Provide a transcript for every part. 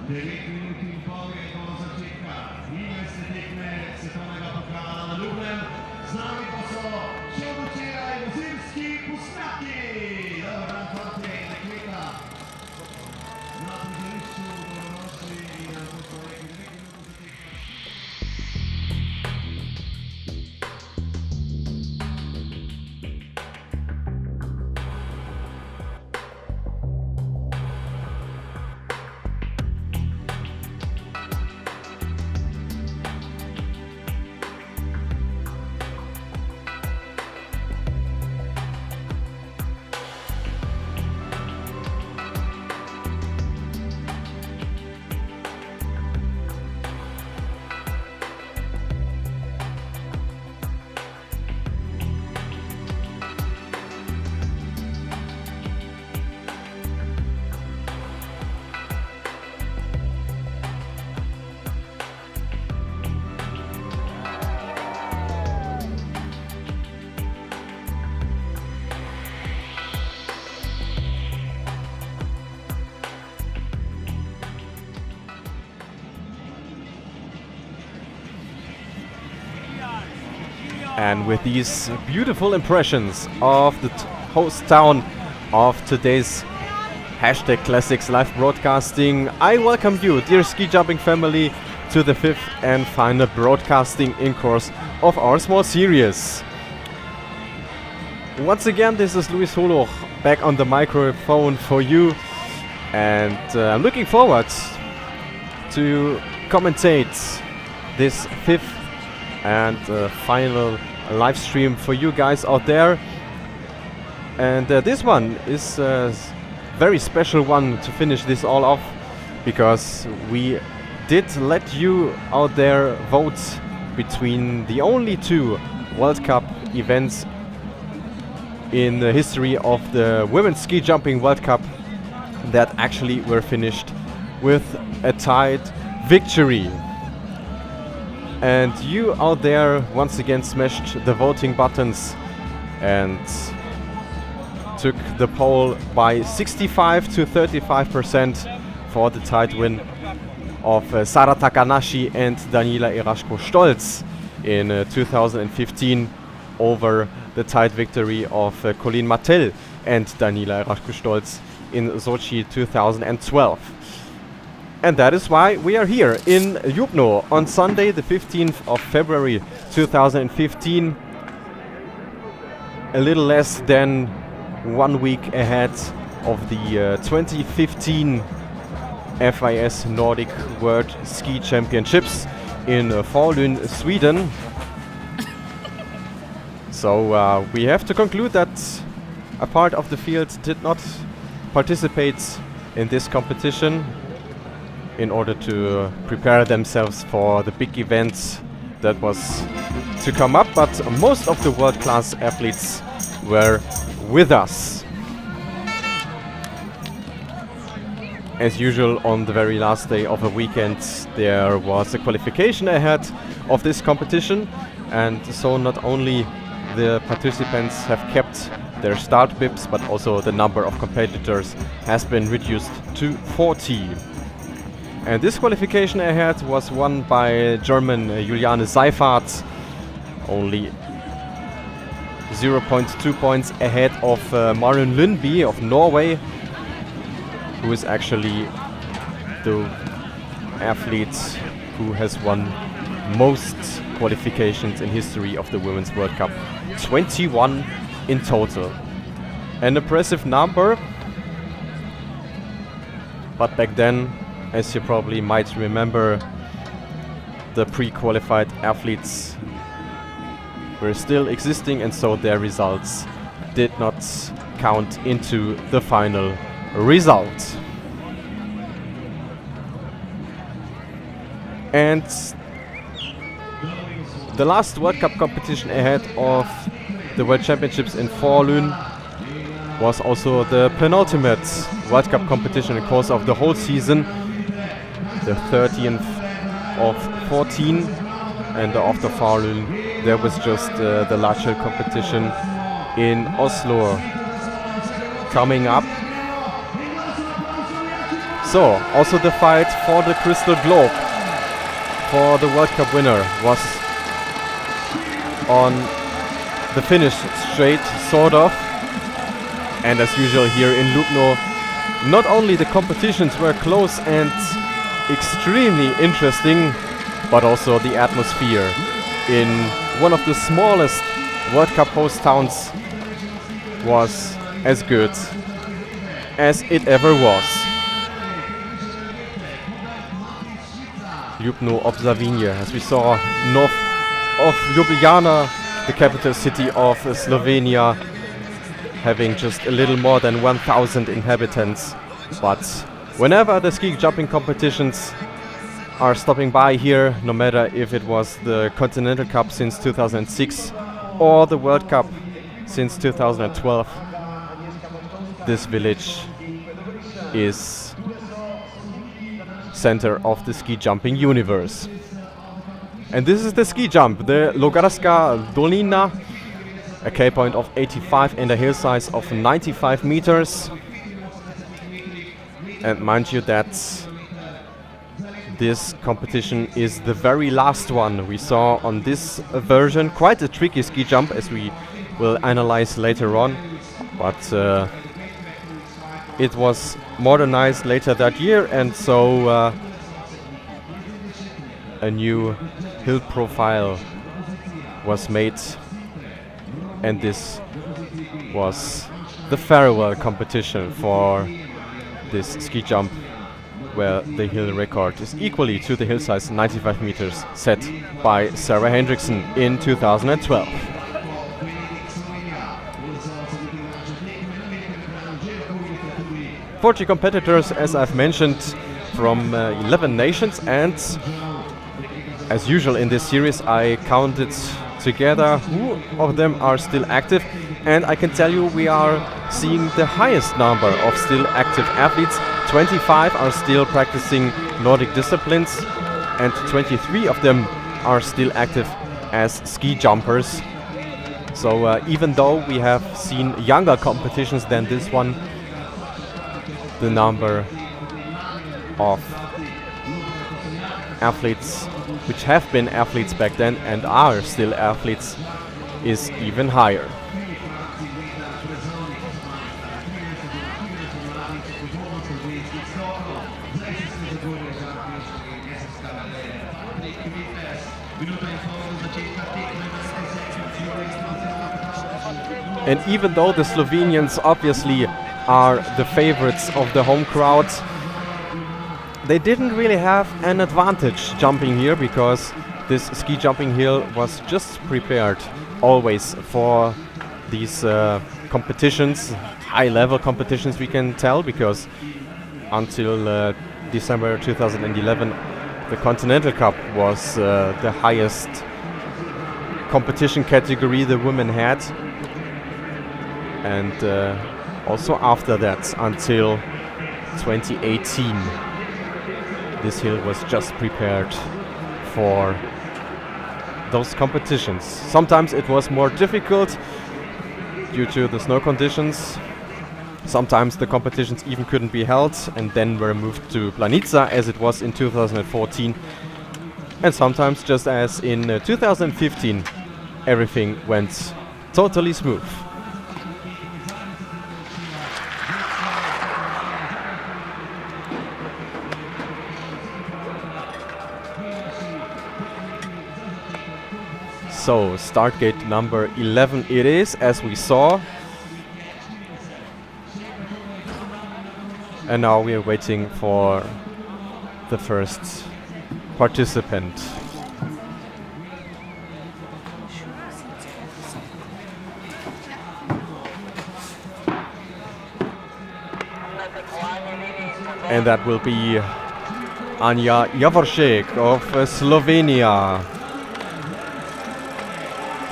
9 minuti in poi cosa čeká. Víme se pěkné světového pokála na Ljubnem. S námi to jsou šobočíraj zimský pusnatky. Dobrá party, nekvěta. Na půželišťu dobrodošli na posledek 2 minuty čeká. And with these beautiful impressions of the host town of today's hashtag Classics live broadcasting, I welcome you, dear ski jumping family, to the 5th and final broadcasting in course of our small series. Once again, this is Luis Holoch back on the microphone for you, and I'm looking forward to commentate this 5th and final live stream for you guys out there. And this one is a very special one to finish this all off, because we did let you out there vote between the only 2 World Cup events in the history of the Women's Ski Jumping World Cup that actually were finished with a tied victory. And you out there once again smashed the voting buttons and took the poll by 65 to 35% for the tied win of Sara Takanashi and Daniela Iraschko-Stolz in 2015 over the tied victory of Colleen Martel and Daniela Iraschko-Stolz in Sochi 2012. And that is why we are here in Ljubno on Sunday, the 15th of February 2015, a little less than 1 week ahead of the 2015 FIS Nordic World Ski Championships in Falun, Sweden. So we have to conclude that a part of the field did not participate in this competition in order to prepare themselves for the big events that was to come up, but most of the world-class athletes were with us. As usual, on the very last day of the weekend there was a qualification ahead of this competition, and so not only the participants have kept their start bibs, but also the number of competitors has been reduced to 40. And this qualification ahead was won by German Juliane Seifert, only 0.2 points ahead of Maren Lundby of Norway, who is actually the athlete who has won most qualifications in history of the Women's World Cup. 21 in total. An impressive number, but back then, as you probably might remember, the pre-qualified athletes were still existing, and so their results did not count into the final result. And the last World Cup competition ahead of the World Championships in Falun was also the penultimate World Cup competition in the course of the whole season, the 13th of 14, and after Falun there was just the larger competition in Oslo coming up. So, also the fight for the Crystal Globe for the World Cup winner was on the finish straight, sort of. And as usual here in Ljubno, not only the competitions were close and extremely interesting, but also the atmosphere in one of the smallest World Cup host towns was as good as it ever was. Ljubno ob Savinje, as we saw north of Ljubljana, the capital city of Slovenia, having just a little more than 1,000 inhabitants. But whenever the ski jumping competitions are stopping by here, no matter if it was the Continental Cup since 2006 or the World Cup since 2012, this village is center of the ski jumping universe. And this is the ski jump, the Logarska Dolina, a K point of 85 and a hill size of 95 meters. And mind you that this competition is the very last one we saw on this version. Quite a tricky ski jump, as we will analyze later on. But it was modernized later that year, and so a new hill profile was made. And this was the farewell competition for this ski jump, where the hill record is equally to the hill size 95 meters set by Sara Hendrickson in 2012. 40 competitors, as I've mentioned, from 11 nations, and as usual in this series I counted together who of them are still active, and I can tell you we are seeing the highest number of still active athletes. 25 are still practicing Nordic disciplines, and 23 of them are still active as ski jumpers. So even though we have seen younger competitions than this one, the number of athletes which have been athletes back then and are still athletes is even higher. And even though the Slovenians obviously are the favorites of the home crowd, they didn't really have an advantage jumping here, because this ski jumping hill was just prepared always for these competitions, high-level competitions we can tell, because until December 2011 the Continental Cup was the highest competition category the women had, and also after that until 2018 this hill was just prepared for those competitions. Sometimes it was more difficult due to the snow conditions. Sometimes the competitions even couldn't be held and then were moved to Planica, as it was in 2014. And sometimes, just as in 2015, everything went totally smooth. So, start gate number 11 it is, as we saw. And now we are waiting for the first participant. And that will be Anja Javoršek of Slovenia.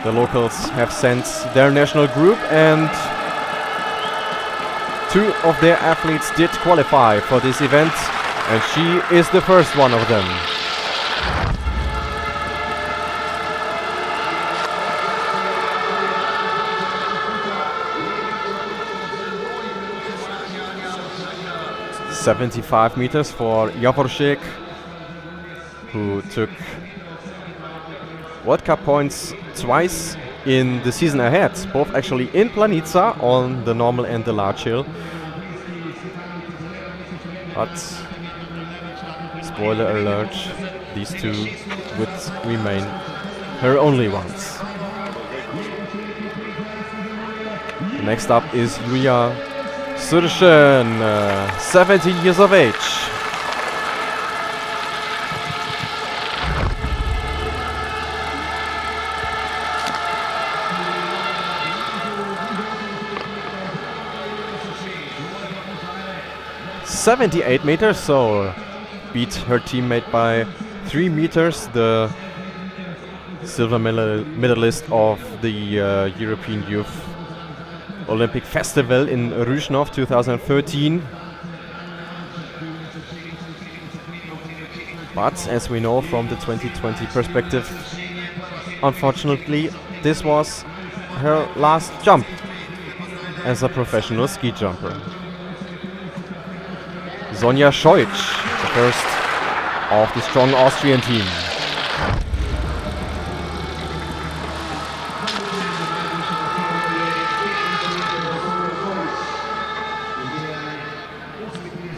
The locals have sent their national group, and 2 of their athletes did qualify for this event, and she is the first one of them. 75 meters for Javoršek, who took World Cup points twice in the season ahead, both actually in Planica on the normal and the large hill. But spoiler alert, these two would remain her only ones. Next up is Julia Surschen, 17 years of age. .78 meters, so beat her teammate by 3 meters, the silver medalist of the European Youth Olympic Festival in Ljubno 2013. But as we know from the 2020 perspective, unfortunately this was her last jump as a professional ski jumper. Sonja Scheutsch, the first of the strong Austrian team.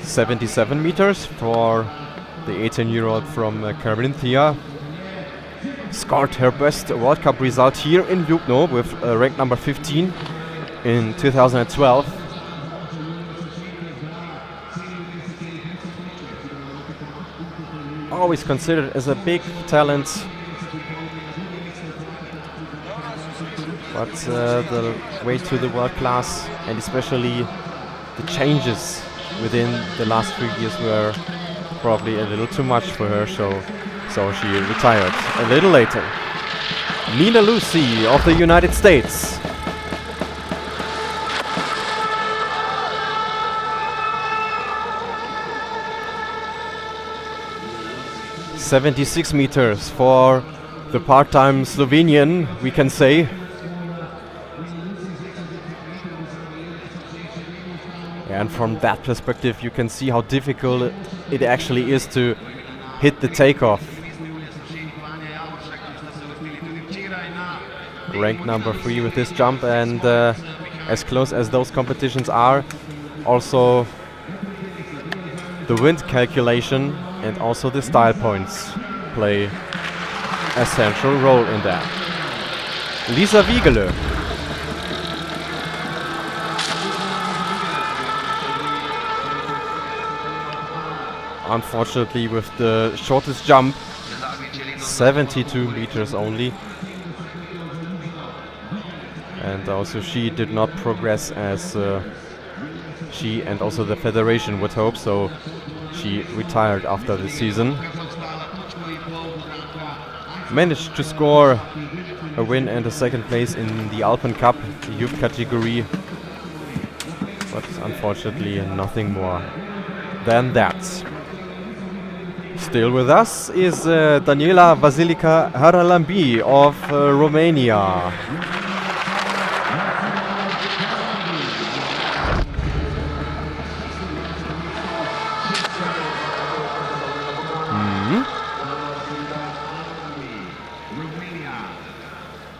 .77 meters for the 18-year-old from Carinthia. Scored her best World Cup result here in Ljubno with rank number 15 in 2012. Always considered as a big talent, but the way to the world class and especially the changes within the last few years were probably a little too much for her, so she retired a little later. Nina Lucy of the United States. .76 meters for the part-time Slovenian, we can say. And from that perspective you can see how difficult it actually is to hit the takeoff. Ranked number 3 with this jump, and as close as those competitions are, also the wind calculation and also the style points play a central role in that. Lisa Wiegele. Unfortunately with the shortest jump, 72 meters only. And also she did not progress as she and also the federation would hope, so she retired after the season. Managed to score a win and a second place in the Alpine Cup youth category, but unfortunately nothing more than that. Still with us is Daniela Vasilica Haralambi of Romania.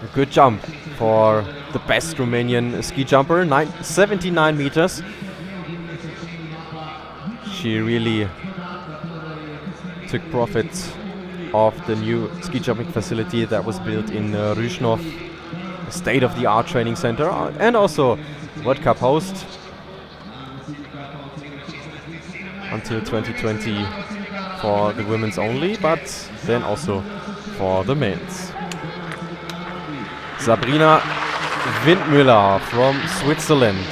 A good jump for the best Romanian ski jumper, 79 meters. She really took profit of the new ski jumping facility that was built in Ljubno, a state-of-the-art training center, and also World Cup host until 2020 for the women's only, but then also for the men's. Sabrina Windmüller from Switzerland.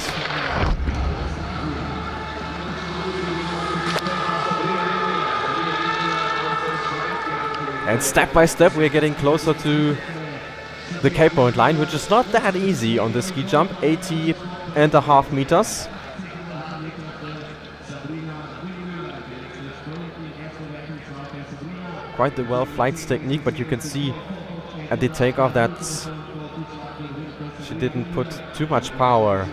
And step by step we are getting closer to the Cape Point line, which is not that easy on the ski jump, 80.5 meters. Quite the well flights technique, but you can see at the takeoff that she didn't put too much power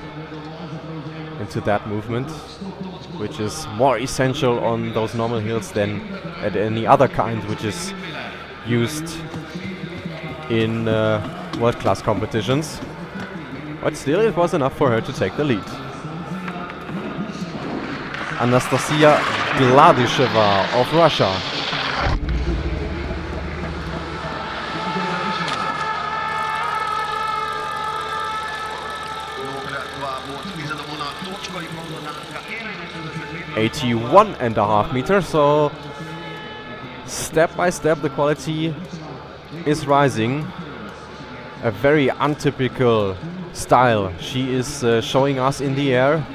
into that movement. which is more essential on those normal hills than at any other kind, which is used in world-class competitions. But still, it was enough for her to take the lead. Anastasia Gladisheva of Russia. .81.5 meters, so step by step the quality is rising. A very untypical style she is showing us in the air.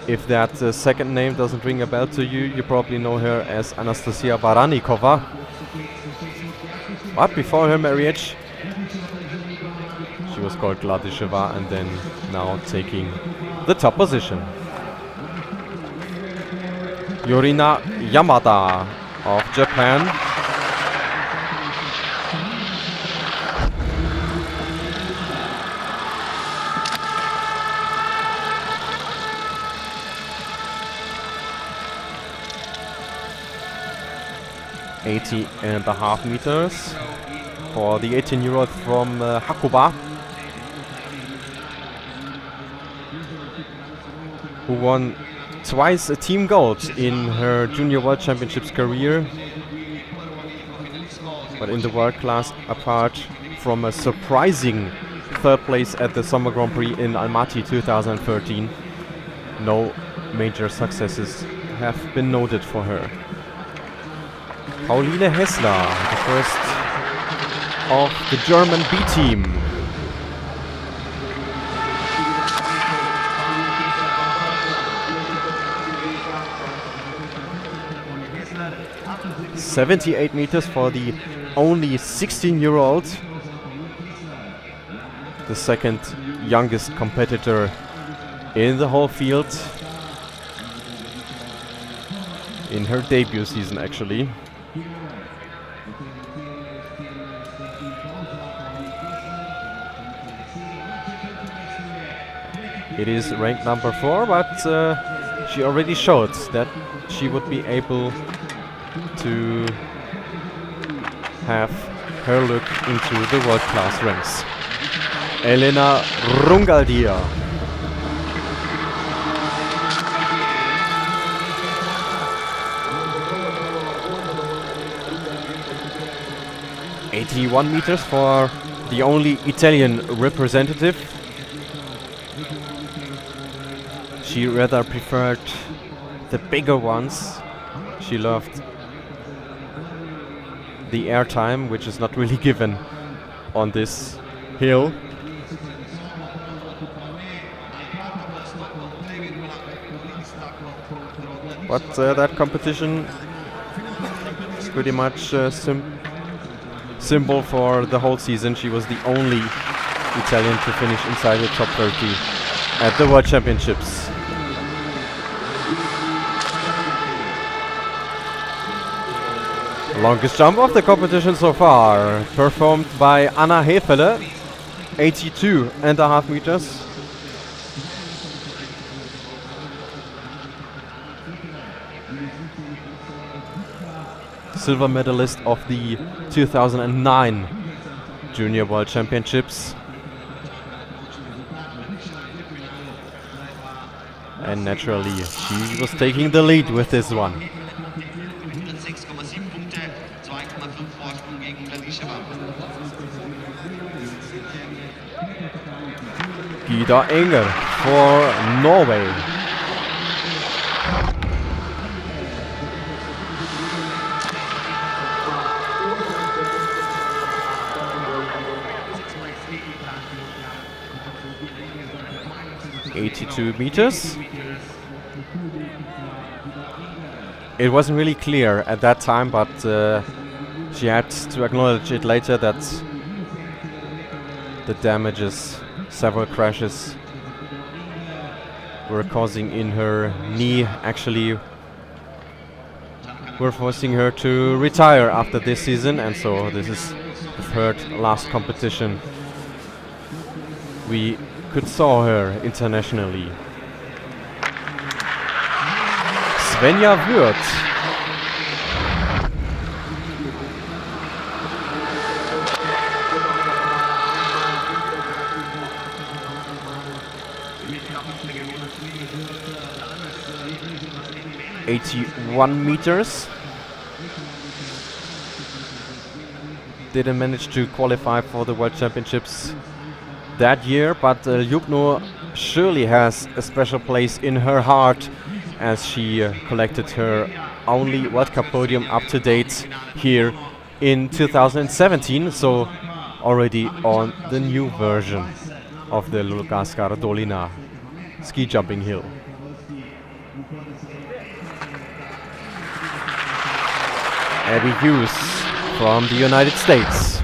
If that second name doesn't ring a bell to you, you probably know her as Anastasia Baranikova. But before her marriage, she was called Gladisheva, and then now taking the top position. Yorina Yamada of Japan. .80.5 meters for the 18-year-old from Hakuba, who won twice a team gold in her Junior World Championships career. But in the world class, apart from a surprising third place at the Summer Grand Prix in Almaty 2013, no major successes have been noted for her. Pauline Hessler, the first of the German B team. .78 meters for the only 16-year-old, the second youngest competitor in the whole field, in her debut season actually. It is ranked number 4, but she already showed that she would be able to have her look into the world-class ranks. Elena Rungaldia. .81 meters for the only Italian representative. She rather preferred the bigger ones. She loved the airtime, which is not really given on this hill. But that competition is pretty much symbol for the whole season. She was the only Italian to finish inside the top 30 at the World Championships. Longest jump of the competition so far, performed by Anna Hefele, 82.5 meters. Silver medalist of the 2009 Junior World Championships. And naturally, she was taking the lead with this one. Gida Enger for Norway. .82 meters. It wasn't really clear at that time, but she had to acknowledge it later that the damages, several crashes, were causing in her knee, actually were forcing her to retire after this season, and so this is the third last competition we could saw her internationally. Svenja Würth. (81 meters). Didn't manage to qualify for the World Championships that year, but Ljubno surely has a special place in her heart, as she collected her only World Cup podium up to date here in 2017, so already on the new version of the Lugaskar Dolina ski jumping hill. Abby Hughes from the United States.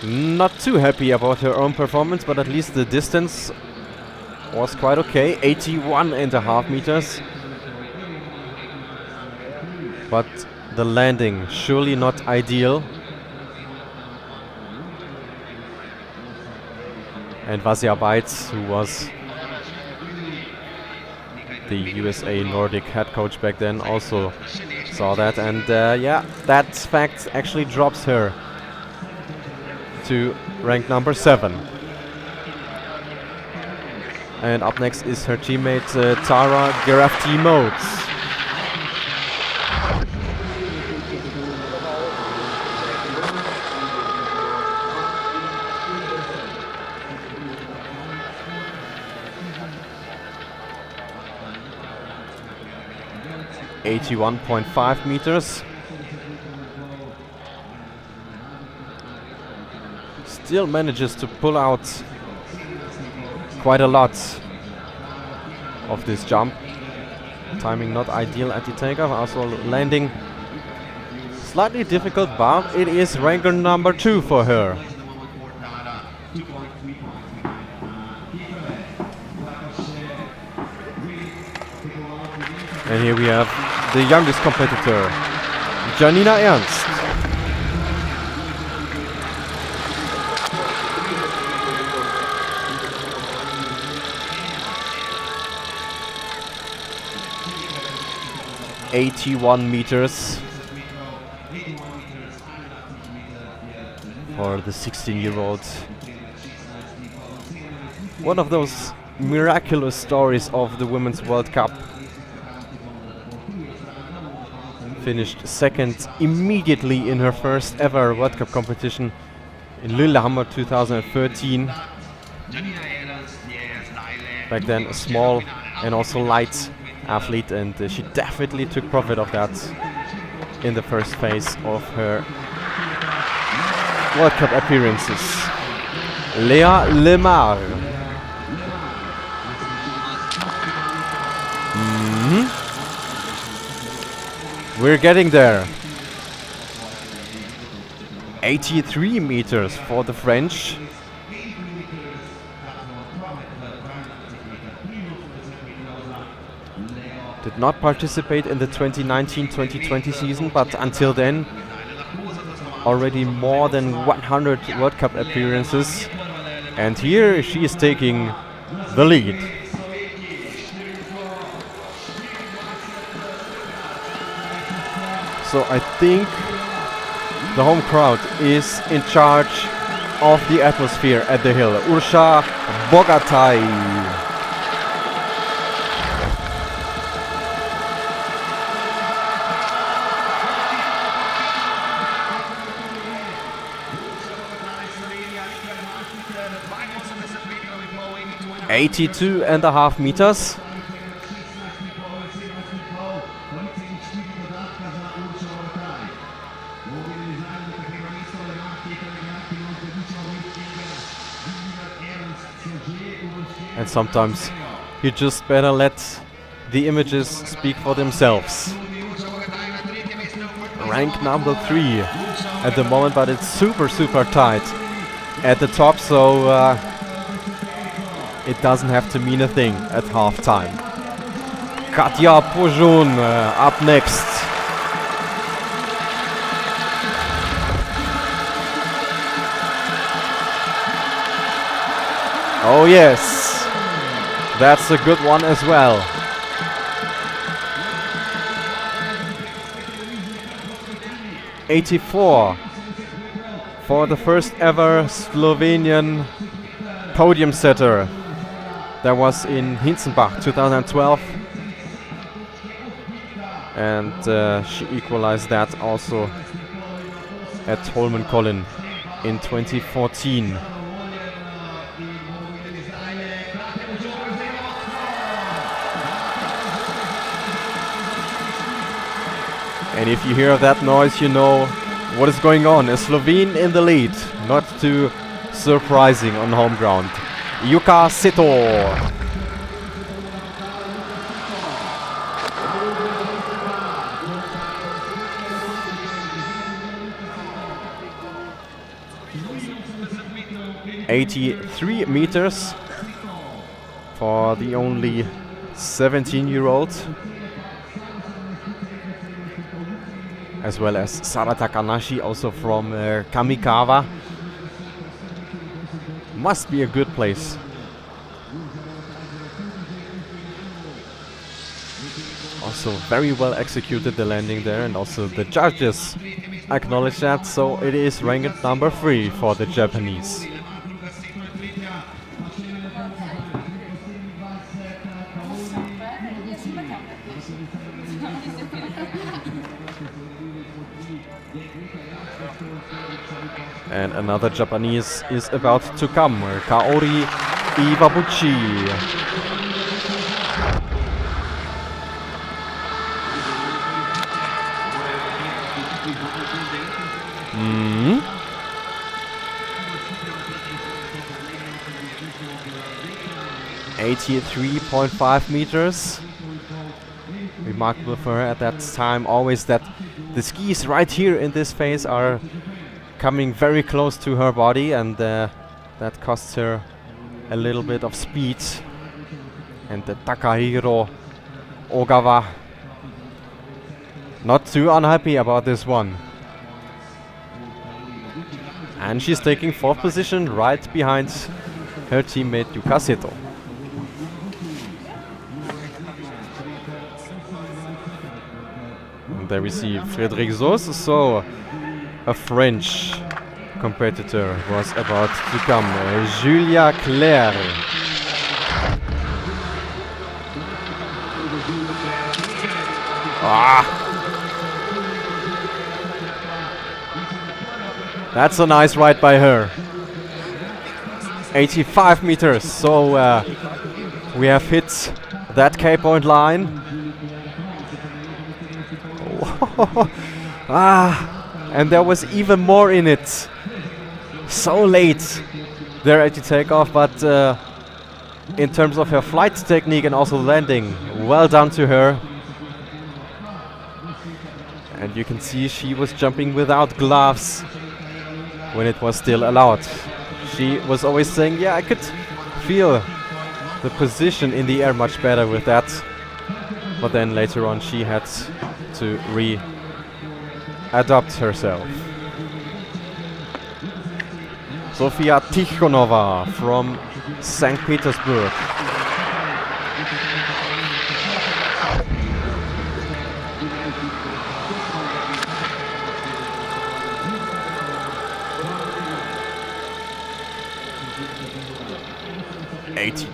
Not too happy about her own performance, but at least the distance was quite okay. 81.5 meters. But the landing surely not ideal. And Vasya Beitz, who was the USA Nordic head coach back then, also saw that. And yeah, that fact actually drops her to rank number 7. And up next is her teammate Tara Gerafti-Modes. (81.5 meters). Still manages to pull out quite a lot of this jump. Timing not ideal at the takeoff, also landing slightly difficult, but it is ranker number 2 for her. And here we have the youngest competitor, Janina Ernst. (81 meters) for the 16-year-old. One of those miraculous stories of the Women's World Cup. Finished second immediately in her first ever World Cup competition in Lillehammer 2013. Back then a small and also light athlete, and she definitely took profit of that in the first phase of her World Cup appearances. Lea Lemar. We're getting there. 83 meters for the French. Did not participate in the 2019-2020 season, but until then already more than 100 World Cup appearances. And here she is taking the lead. So I think the home crowd is in charge of the atmosphere at the hill. Ursha Bogatai. (82.5 meters). And sometimes you just better let the images speak for themselves. Rank number 3 at the moment, but it's super tight at the top, so it doesn't have to mean a thing at halftime. Katja Pojon up next. Oh yes, that's a good one as well. '84 for the first ever Slovenian podium setter. That was in Hinzenbach 2012. And she equalized that also at Holmenkollen in 2014. And if you hear that noise, you know what is going on. A Slovene in the lead, not too surprising on home ground. Yuka Seto. '83 meters for the only 17-year-old, as well as Sara Takanashi, also from Kamikawa. Must be a good place. Also very well executed the landing there, and also the judges acknowledge that, so it is ranked number 3 for the Japanese. And another Japanese is about to come, Kaori Iwabuchi. Mm. 83.5 meters. Remarkable for her at that time, always that the skis right here in this phase are coming very close to her body, and that costs her a little bit of speed. And the Takahiro Ogawa not too unhappy about this one. And she's taking 4th position right behind her teammate Yuka Seto. And there we see Frédéric Zos, so a French competitor was about to come, Julia Claire. That's a nice ride by her. 85 meters, so we have hit that K-point line. And there was even more in it. So late there at the takeoff, but in terms of her flight technique and also landing, well done to her. And you can see she was jumping without gloves when it was still allowed. She was always saying, yeah, I could feel the position in the air much better with that. But then later on she had to adapt herself. Sofia Tikhonova from St. Petersburg.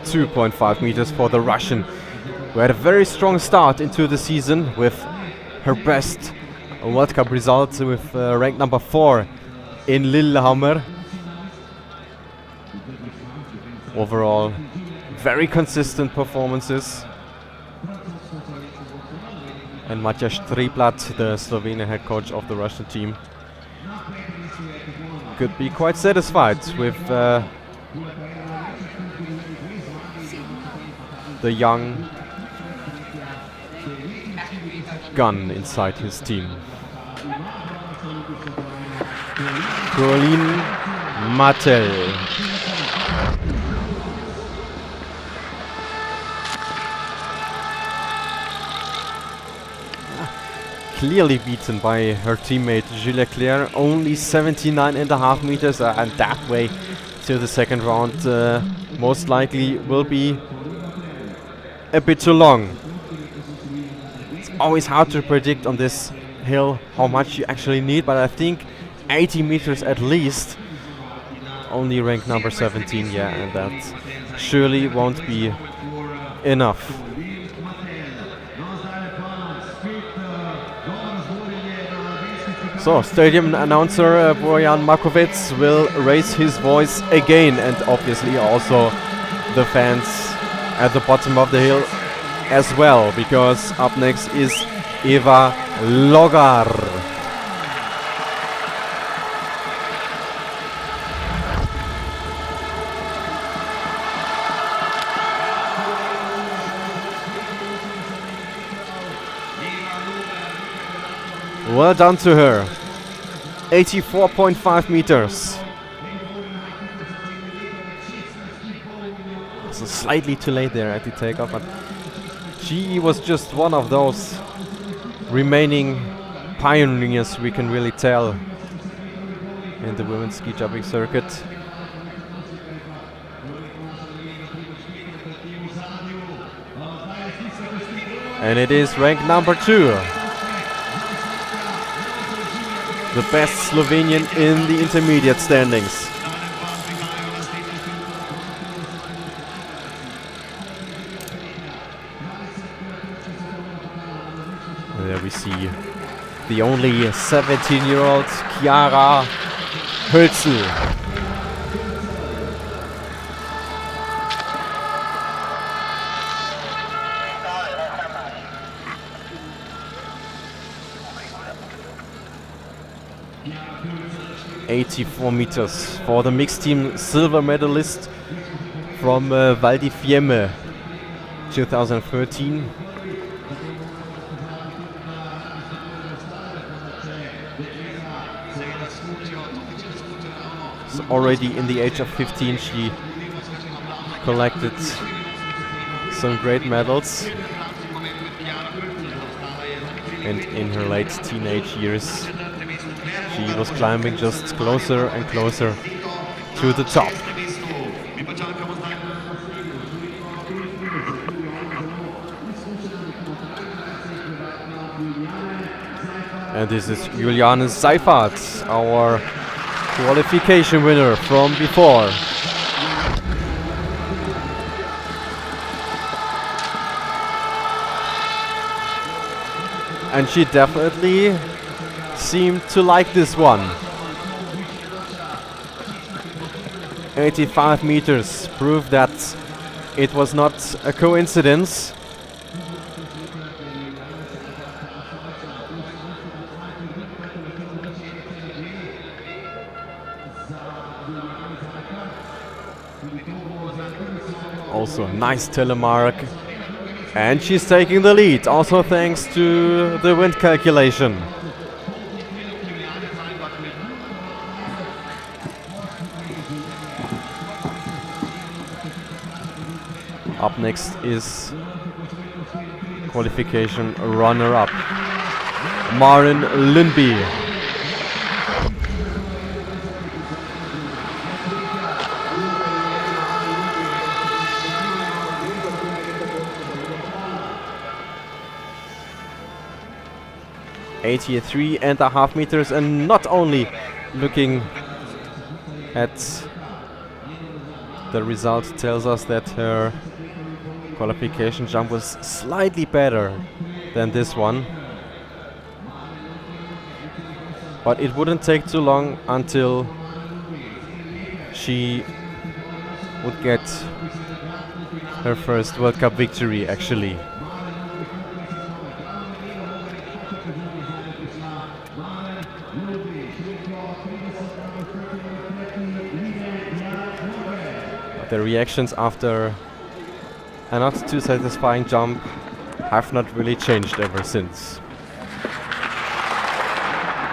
.5 meters for the Russian, who had a very strong start into the season with her best World Cup result with rank number 4 in Lillehammer. Overall, very consistent performances. And Matjaž Triplat, the Slovenian head coach of the Russian team, could be quite satisfied with the young gun inside his team. Caroline Mattel. Clearly beaten by her teammate Julia Claire, only 79.5 meters, and that way to the second round most likely will be a bit too long. It's always hard to predict on this hill how much you actually need, but I think 80 meters at least. Only ranked number 17, yeah, and that surely won't be enough. So, stadium announcer Bojan Markovic will raise his voice again, and obviously also the fans at the bottom of the hill as well, because up next is Eva Logar. Well done to her. 84.5 meters. So slightly too late there at the takeoff, but she was just one of those remaining pioneers we can really tell in the women's ski jumping circuit. And it is ranked number 2. The best Slovenian in the intermediate standings. There we see the only 17-year-old Chiara Hölzel. .84 meters for the mixed team silver medalist from Val di Fiemme 2013. So already in the age of 15 she collected some great medals, and in her late teenage years she was climbing just closer and closer to the top. And this is Juliane Seifert, our qualification winner from before. And she definitely seemed to like this one. 85 meters prove that it was not a coincidence. Also nice telemark, and she's taking the lead, also thanks to the wind calculation. Up next is qualification runner-up Maren Lundby. .83.5 meters, and not only looking at the result tells us that her qualification jump was slightly better than this one, but it wouldn't take too long until she would get her first World Cup victory actually. But the reactions after a not too satisfying jump have not really changed ever since.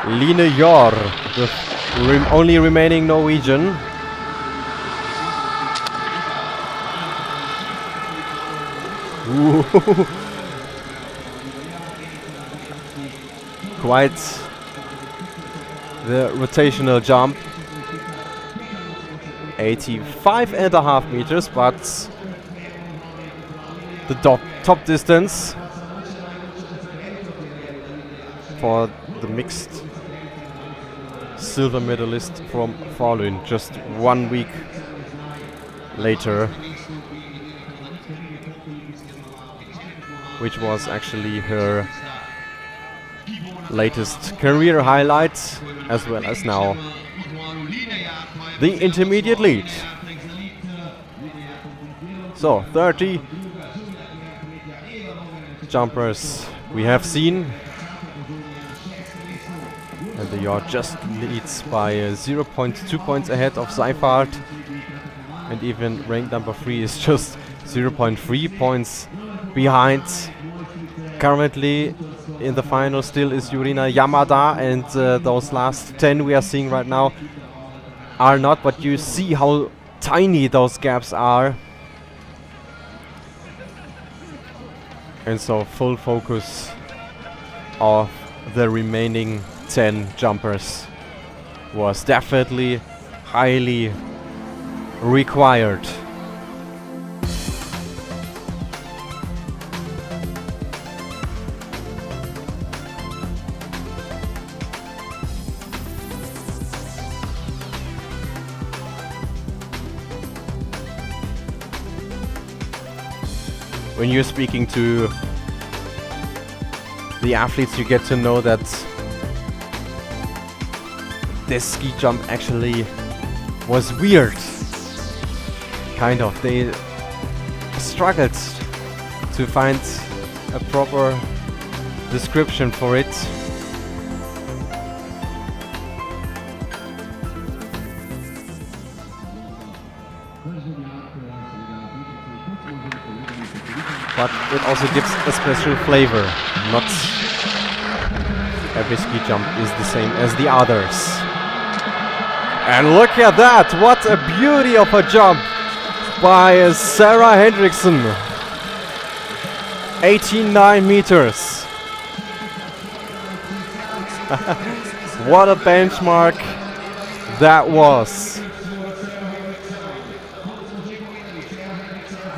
Line Jor, the only remaining Norwegian. Quite the rotational jump. 85.5 meters, but the top distance for the mixed silver medalist from Falun just 1 week later, which was actually her latest career highlight, as well as now the intermediate lead. So 30 jumpers we have seen, and the yacht just leads by 0.2 points ahead of Seifert, and even ranked number 3 is just 0.3 points behind. Currently in the final still is Yurina Yamada, and those last 10 we are seeing right now are not, but you see how tiny those gaps are. And so full focus of the remaining 10 jumpers was definitely highly required. When you're speaking to the athletes, you get to know that this ski jump actually was weird. Kind of. They struggled to find a proper description for it. But it also gives a special flavor. Not every ski jump is the same as the others. And look at that! What a beauty of a jump by Sara Hendrickson. 89 meters. What a benchmark that was.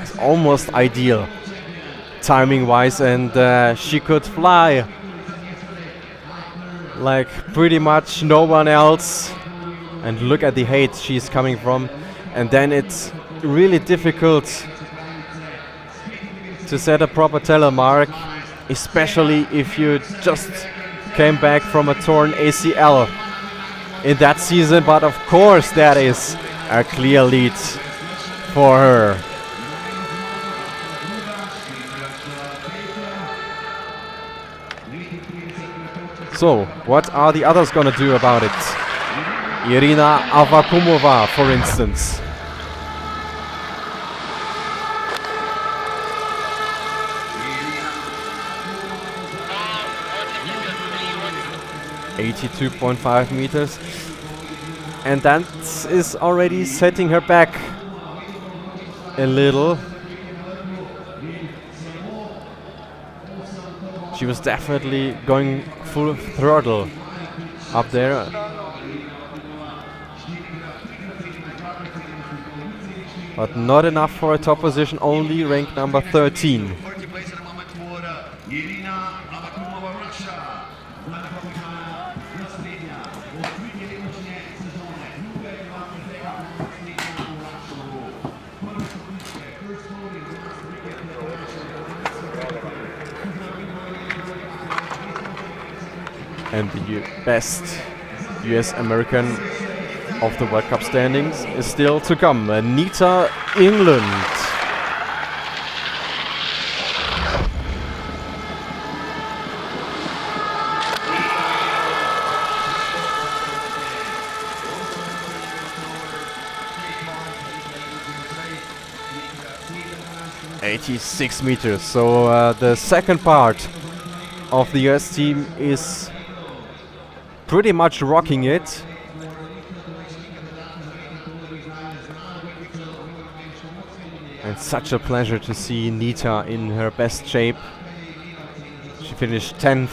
It's almost ideal timing wise, and she could fly like pretty much no one else. And look at the height she's coming from, and then it's really difficult to set a proper telemark, especially if you just came back from a torn ACL in that season. But of course that is a clear lead for her. So, what are the others gonna do about it? Irina Avakumova, for instance. (82.5 meters), and that is already setting her back a little. She was definitely going full throttle up there. But not enough for a top position, only ranked number 13. And the best US American of the World Cup standings is still to come, Anita England. (86 meters). So the second part of the US team is pretty much rocking it. And such a pleasure to see Nita in her best shape. She finished 10th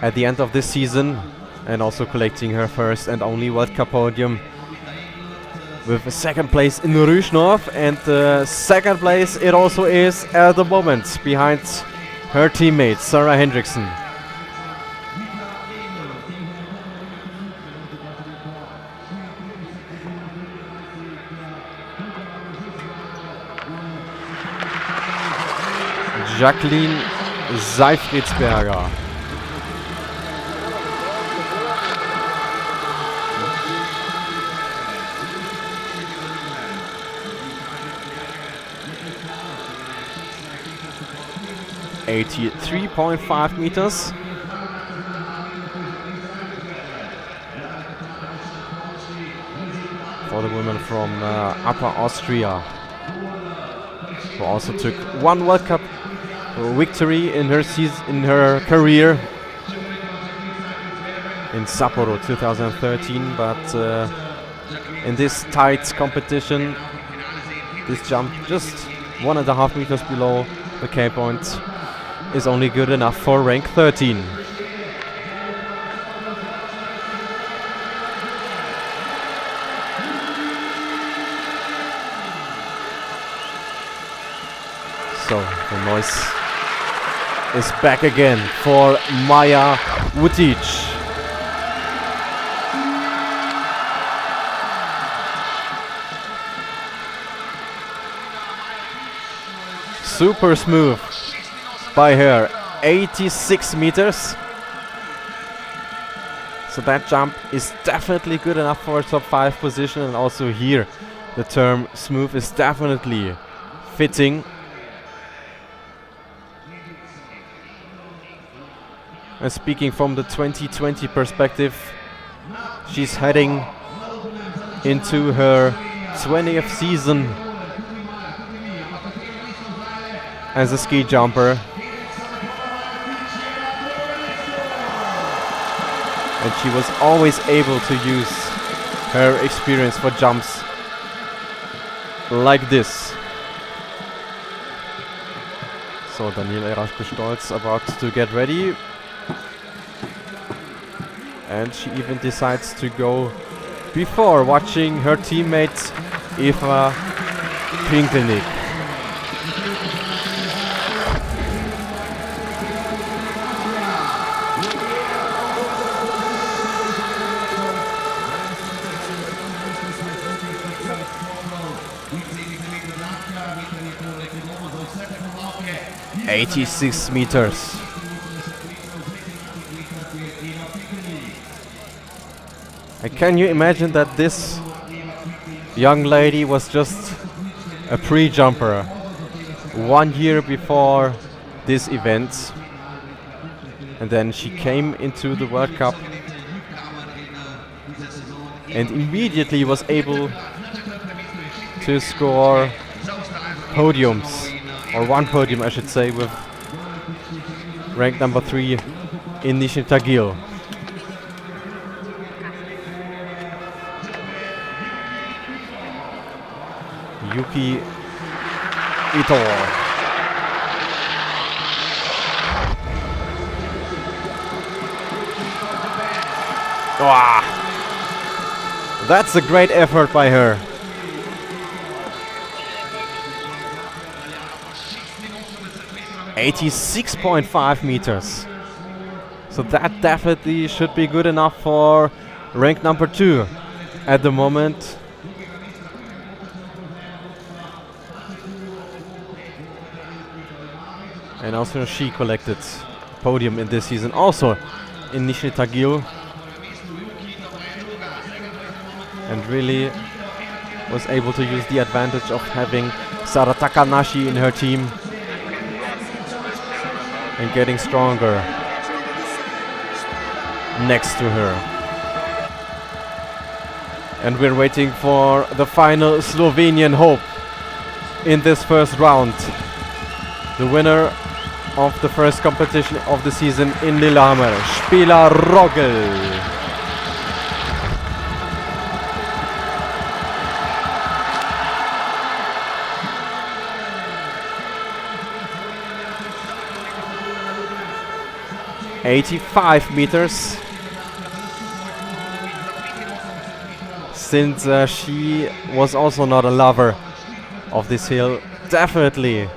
at the end of this season, and also collecting her first and only World Cup podium. with a second place in Ljubno, and second place it also is at the moment behind her teammate Sara Hendrickson. Jacqueline Seifridsberger. (83.5 meters). For the woman from Upper Austria, who also took one World Cup victory in her career in Sapporo 2013, but in this tight competition, this jump just 1.5 meters below the K point is only good enough for rank 13. So the noise is back again for Maja Vutic. Super smooth by her, 86 meters. So that jump is definitely good enough for a top 5 position, and also here the term smooth is definitely fitting. And speaking from the 2020 perspective, she's heading into her 20th season as a ski jumper. And she was always able to use her experience for jumps like this. So Daniela Iraschko-Stolz about to get ready. And she even decides to go before watching her teammate Eva Pinkelnick. (86 meters). And can you imagine that this young lady was just a pre-jumper 1 year before this event, and then she came into the World Cup and immediately was able to score podiums, or one podium I should say, with rank number 3 in Nizhny Tagil. Yuki Ito. Wow. That's a great effort by her. (86.5 meters). So that definitely should be good enough for rank number 2 at the moment. And also she collected podium in this season, also in Nizhny Tagil, and really was able to use the advantage of having Sara Takanashi in her team and getting stronger next to her. And we're waiting for the final Slovenian hope in this first round. The winner of the first competition of the season in Lillehammer, Spila Rogel. (85 meters). since she was also not a lover of this hill. Definitely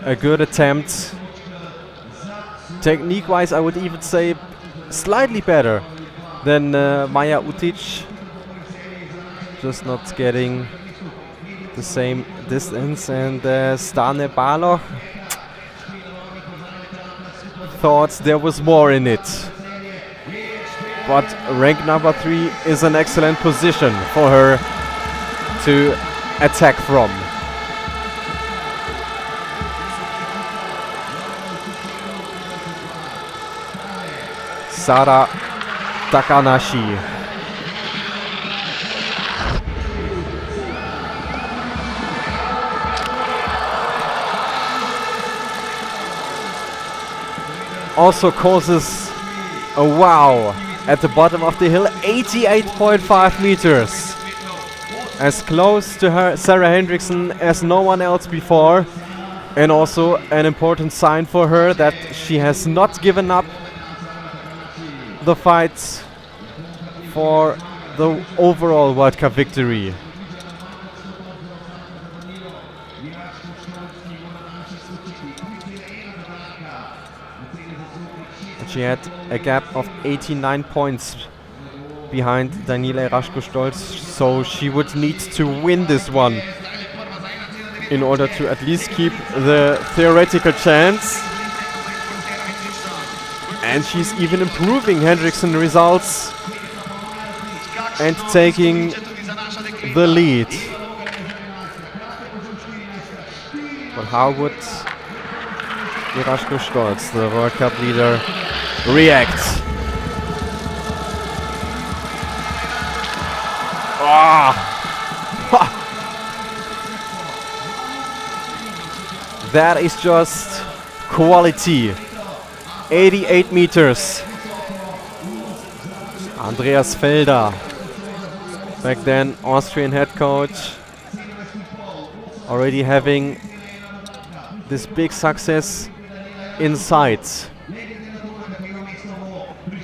a good attempt. Technique-wise, I would even say slightly better than Maja Utic. Just not getting the same distance. And Stane Baloch thought there was more in it. But rank number 3 is an excellent position for her to attack from. Sara Takanashi. Also causes a wow at the bottom of the hill, 88.5 meters. As close to her Sarah Hendrickson as no one else before. And also an important sign for her that she has not given up the fight for the overall World Cup victory. She had a gap of 89 points behind Daniela Iraschko-Stolz, so she would need to win this one in order to at least keep the theoretical chance. And she's even improving Hendrickson results and taking the lead. But how would Iraschko-Stolz, the World Cup leader, react? That is just quality. 88 meters. Andreas Felder, back then Austrian head coach, already having this big success in sight.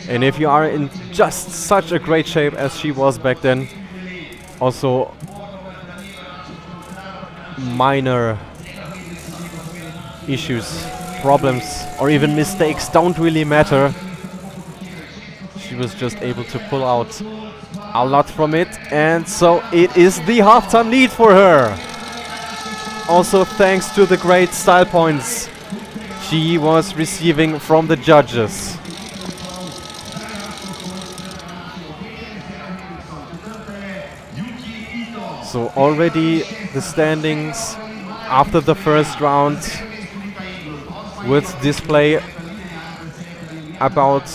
And if you are in just such a great shape as she was back then, also minor issues, problems, or even mistakes don't really matter. She was just able to pull out a lot from it, and so it is the halftime lead for her. Also thanks to the great style points she was receiving from the judges. So already the standings after the first round would display about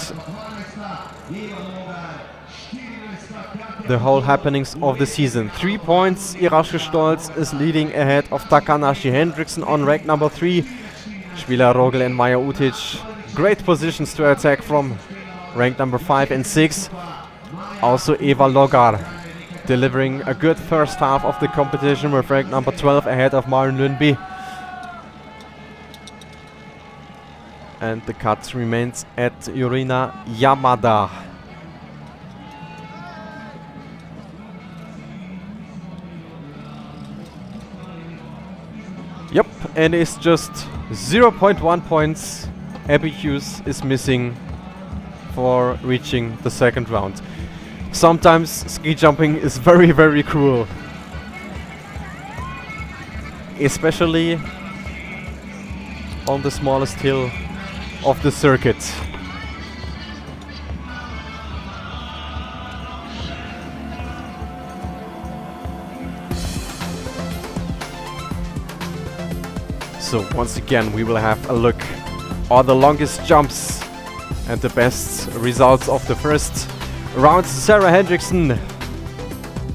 the whole happenings of the season. 3 points, Iraschko-Stolz is leading ahead of Takanashi. Hendrickson on rank number 3. Spieler Rogel and Maja Utic, great positions to attack from rank number 5 and 6. Also Eva Logar delivering a good first half of the competition with rank number 12 ahead of Maren Lundby. And the cut remains at Yurina Yamada. Yep, and it's just 0.1 points Abby Hughes is missing for reaching the second round. Sometimes ski jumping is very, very cruel. Especially on the smallest hill of the circuit. So once again we will have a look at the longest jumps and the best results of the first round. Sarah Hendrickson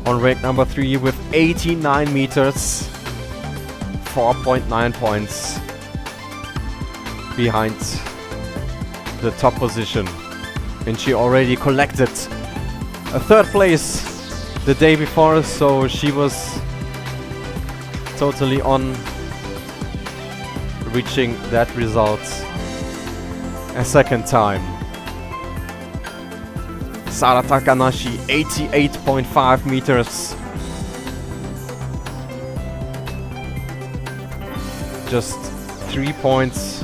on rank number 3 with 89 meters, 4.9 points behind the top position, and she already collected a third place the day before, so she was totally on reaching that result a second time. Sara Takanashi, 88.5 meters. Just 3 points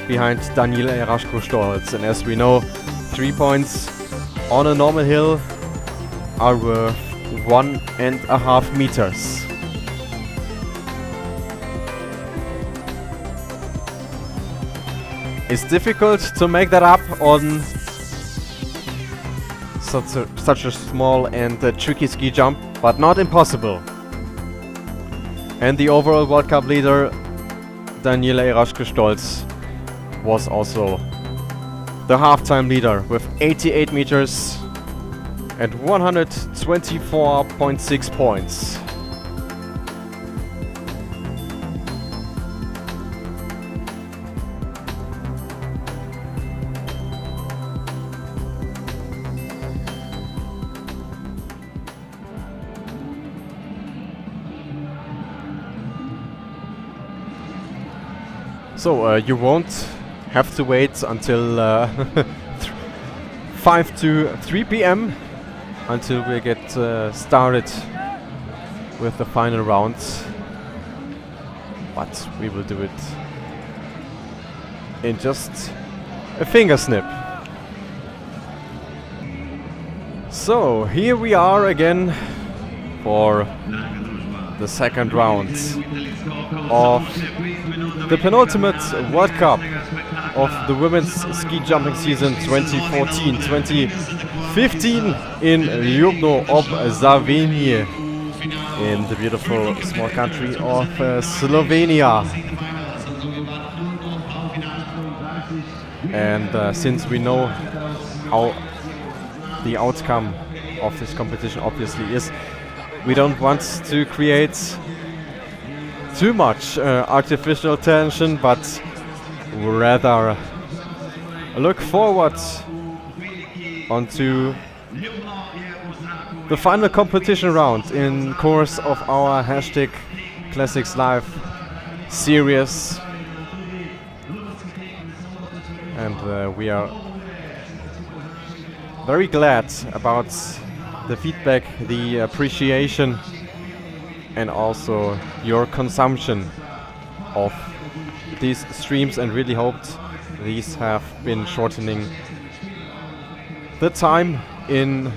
behind Daniela Iraschko-Stolz. And as we know, 3 points on a normal hill are worth 1.5 meters. It's difficult to make that up on such a small and tricky ski jump, but not impossible. And the overall World Cup leader, Daniela Iraschko-Stolz, was also the halftime leader with 88 meters and 124.6 points. So you won't have to wait until 5 to 3 p.m. until we get started with the final rounds, but we will do it in just a finger snip. So here we are again for the second round of the penultimate World Cup of the women's ski jumping season 2014-2015 in Ljubno ob Savinji in the beautiful small country of Slovenia. And since we know how the outcome of this competition obviously is, we don't want to create too much artificial tension, but rather look forward onto the final competition round in course of our hashtag Classics Live series. And we are very glad about the feedback, the appreciation, and also your consumption of these streams, and really hoped these have been shortening the time in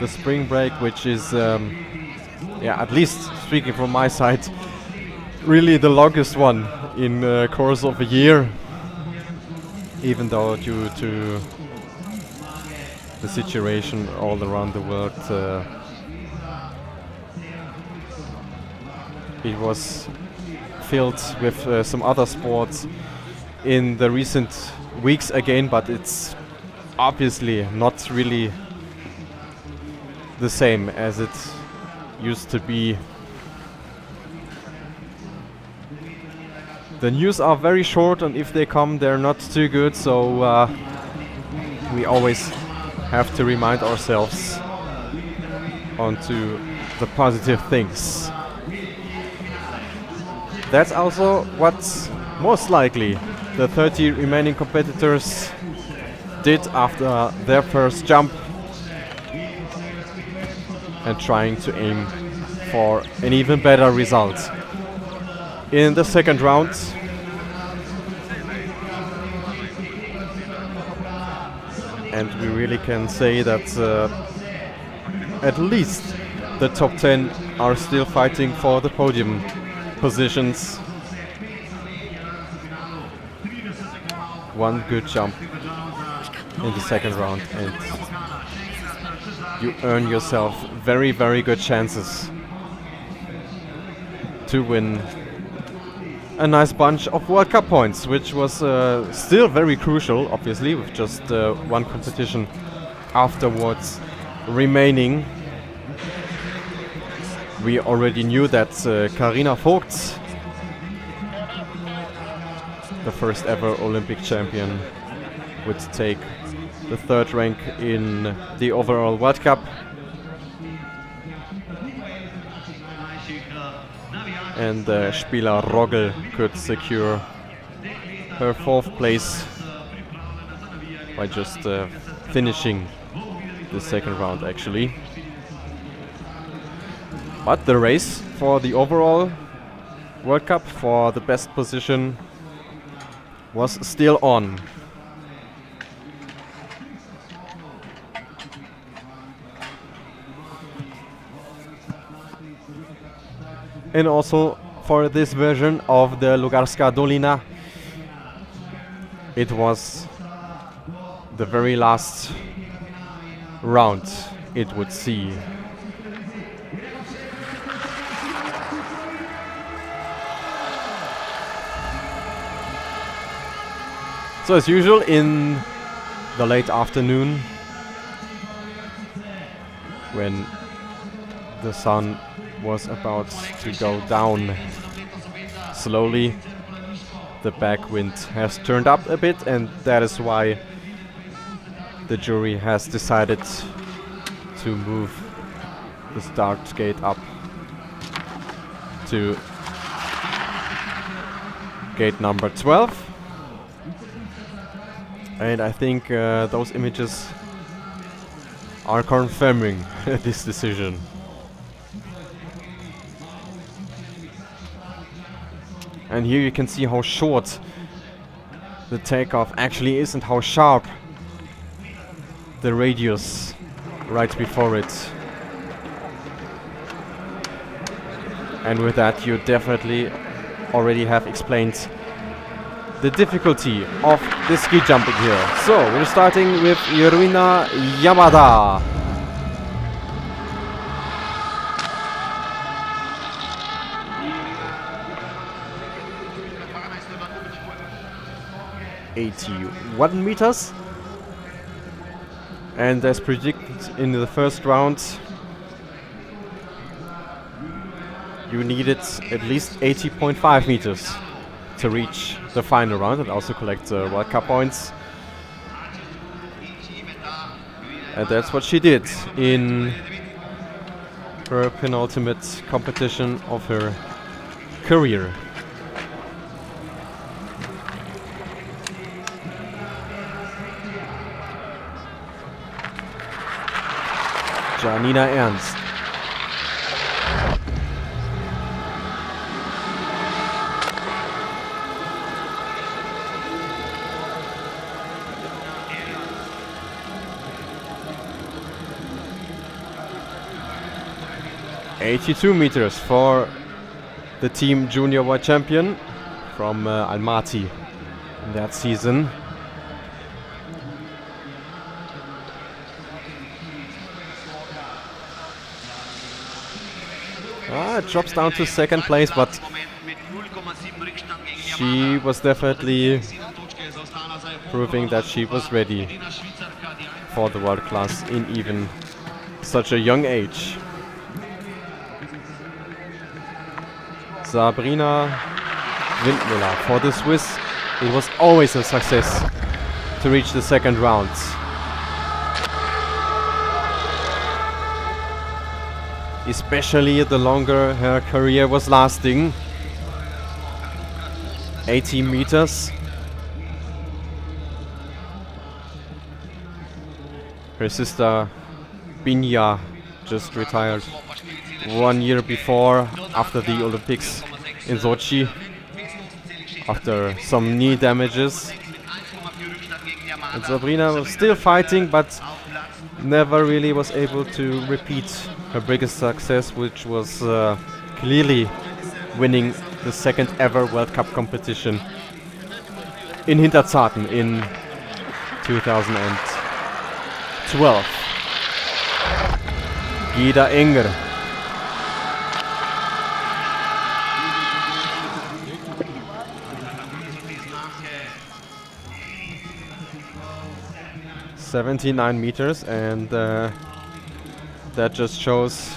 the spring break, which is, at least speaking from my side, really the longest one in the course of a year, even though due to the situation all around the world, it was filled with some other sports in the recent weeks again, but it's obviously not really the same as it used to be. The news are very short, and if they come, they're not too good, so we always have to remind ourselves onto the positive things. That's also what most likely the 30 remaining competitors did after their first jump, and trying to aim for an even better result in the second round. And we really can say that at least the top 10 are still fighting for the podium positions. One good jump in the second round and you earn yourself very, very good chances to win a nice bunch of World Cup points, which was still very crucial, obviously, with just one competition afterwards remaining. We already knew that Carina Vogt, the first ever Olympic champion, would take the third rank in the overall World Cup. And Spieler Rogel could secure her fourth place by just finishing the second round actually. But the race for the overall World Cup for the best position was still on. And also for this version of the Lugarska Dolina, it was the very last round it would see. So as usual in the late afternoon, when the sun was about to go down slowly, the backwind has turned up a bit, and that is why the jury has decided to move the start gate up to gate number 12. And I think those images are confirming this decision. And here you can see how short the takeoff actually is and how sharp the radius right before it. And with that you definitely already have explained the difficulty of the ski jumping here. So we're starting with Irina Yamada. (81 meters), and as predicted in the first round, you needed at least 80.5 meters to reach the final round and also collect the World Cup points. And that's what she did in her penultimate competition of her career. Janina Ernst. (82 meters) for the team junior world champion from Almaty in that season. It drops down to second place, but she was definitely proving that she was ready for the world class in even such a young age. Sabrina Windmüller. For the Swiss, it was always a success to reach the second round. Especially the longer her career was lasting. 80 meters. Her sister Binja just retired 1 year before, after the Olympics in Sochi, after some knee damages. And Sabrina was still fighting, but never really was able to repeat her biggest success, which was clearly winning the second ever World Cup competition in Hinterzarten in 2012. Gida Enger. (79 meters), and that just shows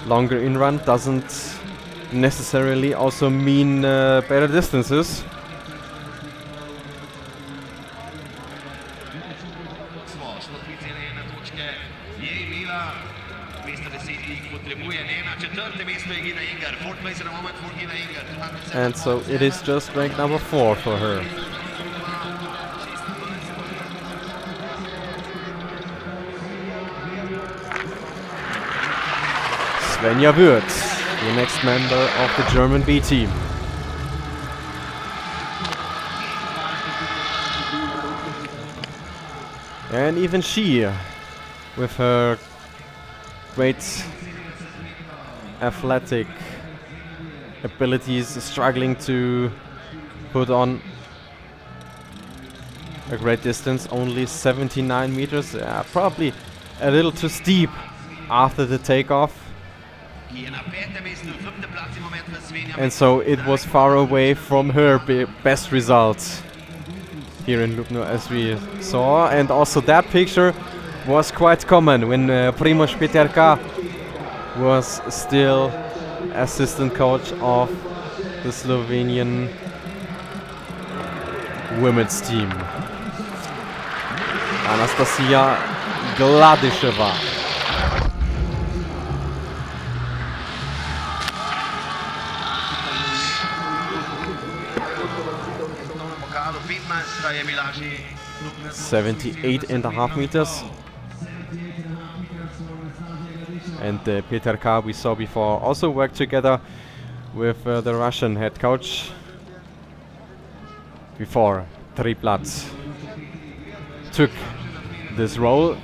longer in run doesn't necessarily also mean better distances. And so it is just rank number 4 for her. Svenja Würth, the next member of the German B team. And even she, with her great athletic abilities, is struggling to put on a great distance, only 79 meters, probably a little too steep after the takeoff. And so it was far away from her best results here in Ljubno, as we saw. And also that picture was quite common when Primož Peterka was still assistant coach of the Slovenian women's team. Anastasia Gladisheva. $78.5 meters. And Peterka, we saw before, also worked together with the Russian head coach before Triplat took this role.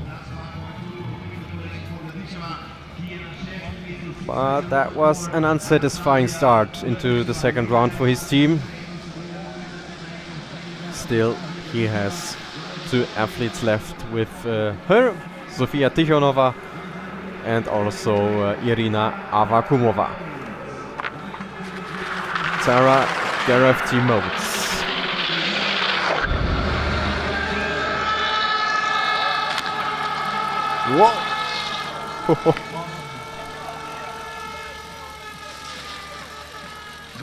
But that was an unsatisfying start into the second round for his team. Still, he has two athletes left with her, Sofia Tikhonova, and also Irina Avakumova. Sara Gareth-Motes. Whoa!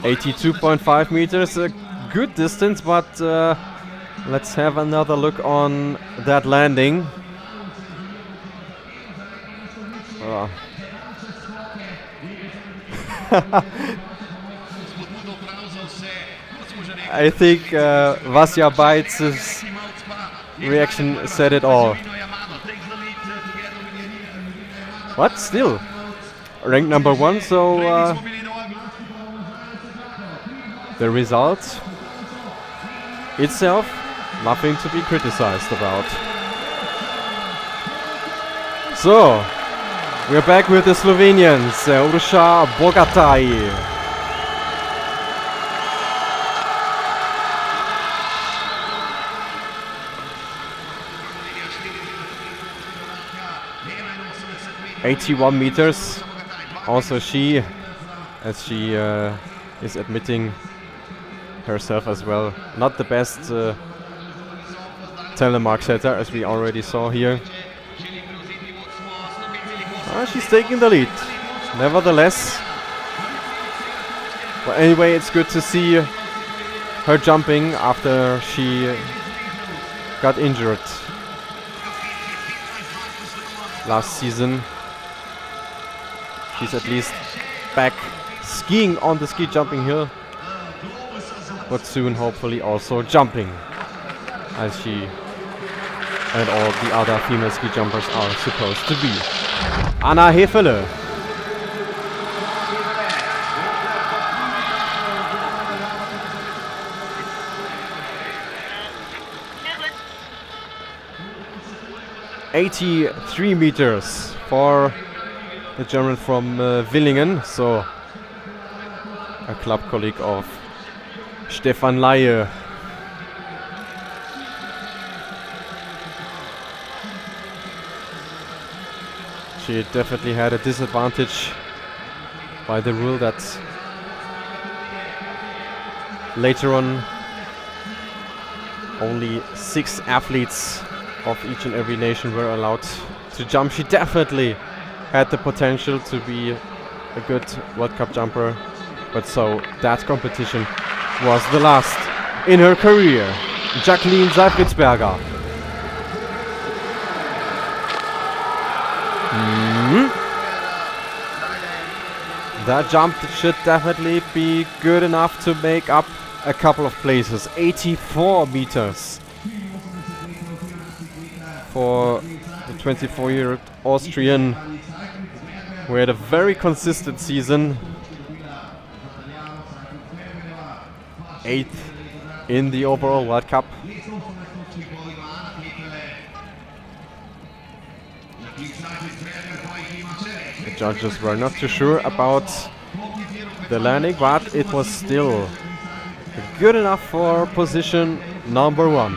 82.5 meters, a good distance, but let's have another look on that landing. I think Vasya Bajc's reaction said it all. What? Still ranked number 1, so the result itself, nothing to be criticized about. So, we're back with the Slovenians, Urša Bogataj. $81 meters. Also she, as she is admitting herself as well, not the best telemark setter, as we already saw here. She's taking the lead, nevertheless. But anyway, it's good to see her jumping after she got injured last season. She's at least back skiing on the ski jumping hill, but soon hopefully also jumping, as she and all the other female ski jumpers are supposed to be. Anna Hefele. $83 meters for the German from Villingen, so a club colleague of Stefan Laie. She definitely had a disadvantage by the rule that later on only 6 athletes of each and every nation were allowed to jump. She definitely had the potential to be a good World Cup jumper, but so that competition was the last in her career. Jacqueline Seifritzberger. That jump should definitely be good enough to make up a couple of places. 84 meters for the 24-year-old Austrian. We had a very consistent season. 8th in the overall World Cup. The judges were not too sure about the landing, but it was still good enough for position number 1.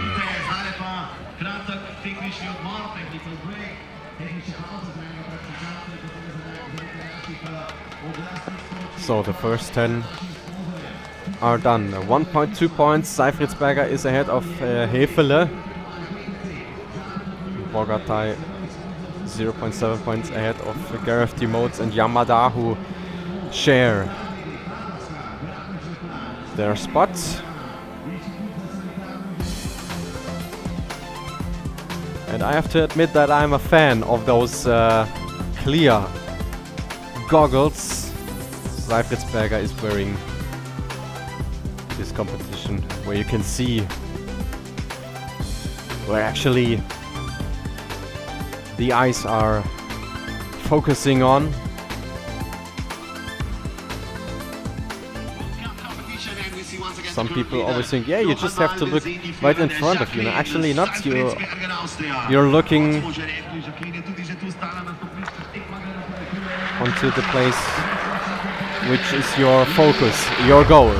So the first 10 are done. 1.2 points. Seifritzberger is ahead of Hefele. Bogatai 0.7 points ahead of Gareth Demotes and Yamada, who share their spots. And I have to admit that I'm a fan of those clear goggles Seifritzberger is wearing this competition, where you can see where actually the eyes are focusing on. Some people always think, yeah, you just have to look right in front of you. No, actually not. You're looking onto the place which is your focus, your goal.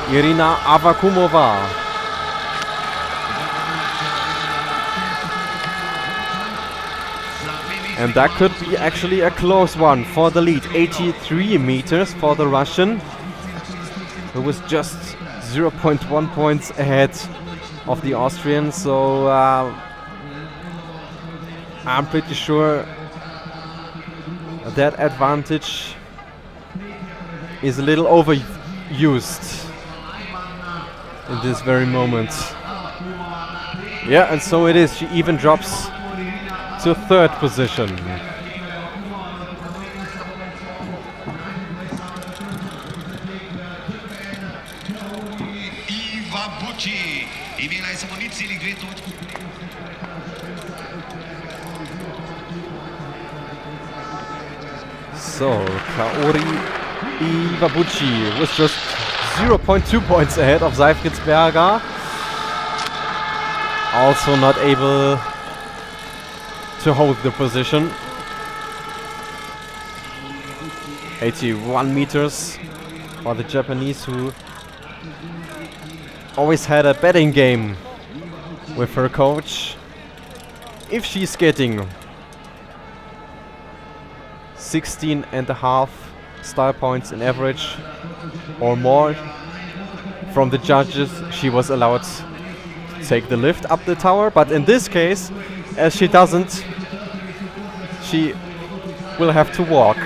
Irina Avakumova. And that could be actually a close one for the lead. 83 meters for the Russian, who was just 0.1 points ahead of the Austrian. So I'm pretty sure that advantage is a little overused in this very moment. Yeah, and so it is. She even drops to 3rd position. So, Kaori Iwabuchi was just 0.2 points ahead of Seifritzberger. Also not able to hold the position. 81 meters for the Japanese, who always had a betting game with her coach. If she's getting 16.5 style points in average or more from the judges, she was allowed to take the lift up the tower. But in this case, as she doesn't, she will have to walk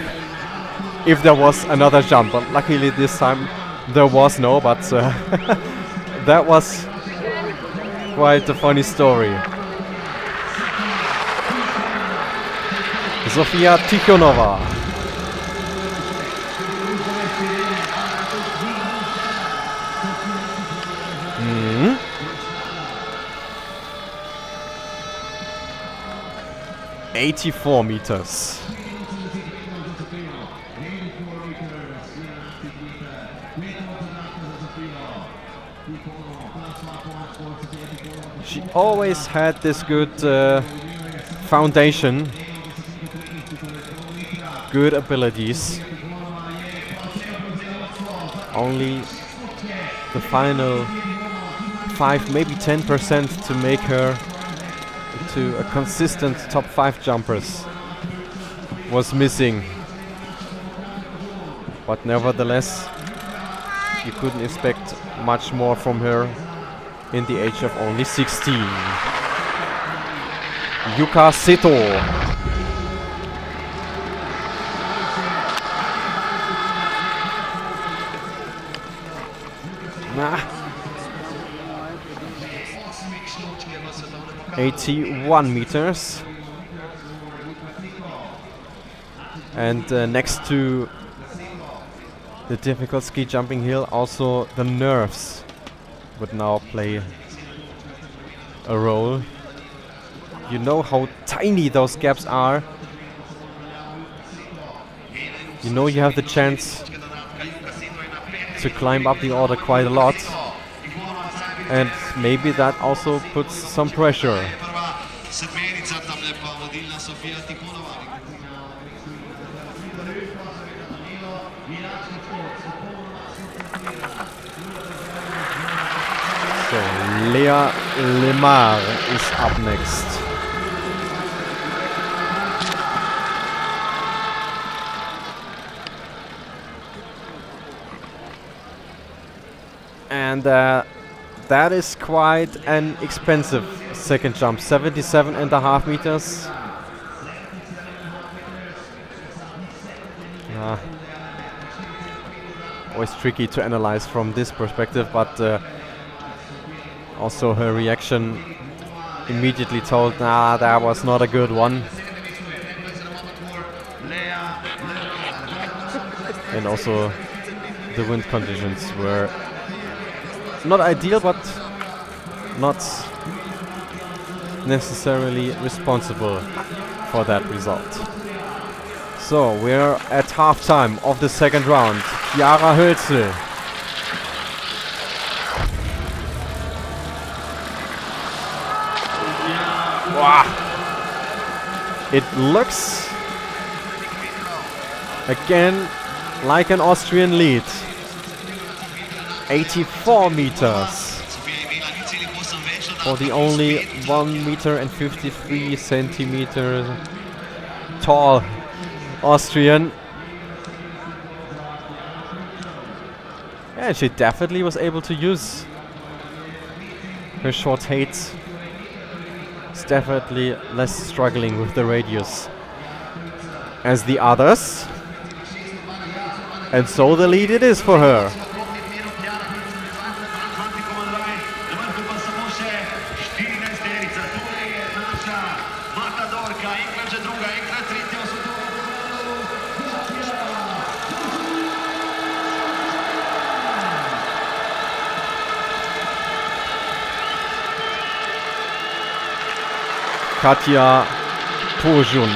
if there was another jump. But luckily this time there was no, but that was quite a funny story. Sofia Tikhonova. 84 meters. She always had this good foundation, good abilities. Only the final 5, maybe 10% to make her to a consistent top 5 jumpers was missing. But nevertheless, you couldn't expect much more from her in the age of only 16. Yuka Seto. Nah. 81 meters. And next to the difficult ski jumping hill, also the nerves would now play a role. You know how tiny those gaps are. you know you have the chance to climb up the order quite a lot, and maybe that also puts some pressure. So Lea Lemar is up next. And that is quite an expensive second jump, 77.5 meters. Always tricky to analyze from this perspective, but also her reaction immediately told, nah, that was not a good one. And also the wind conditions were not ideal, but not necessarily responsible for that result. So we're at halftime of the second round. Chiara Hölzel. Wow. It looks again like an Austrian lead. 84 meters for the only 1 meter and 53 centimeters tall Austrian. Yeah, she definitely was able to use her short height. It's definitely less struggling with the radius as the others. And so the lead it is for her. Katja Pojun.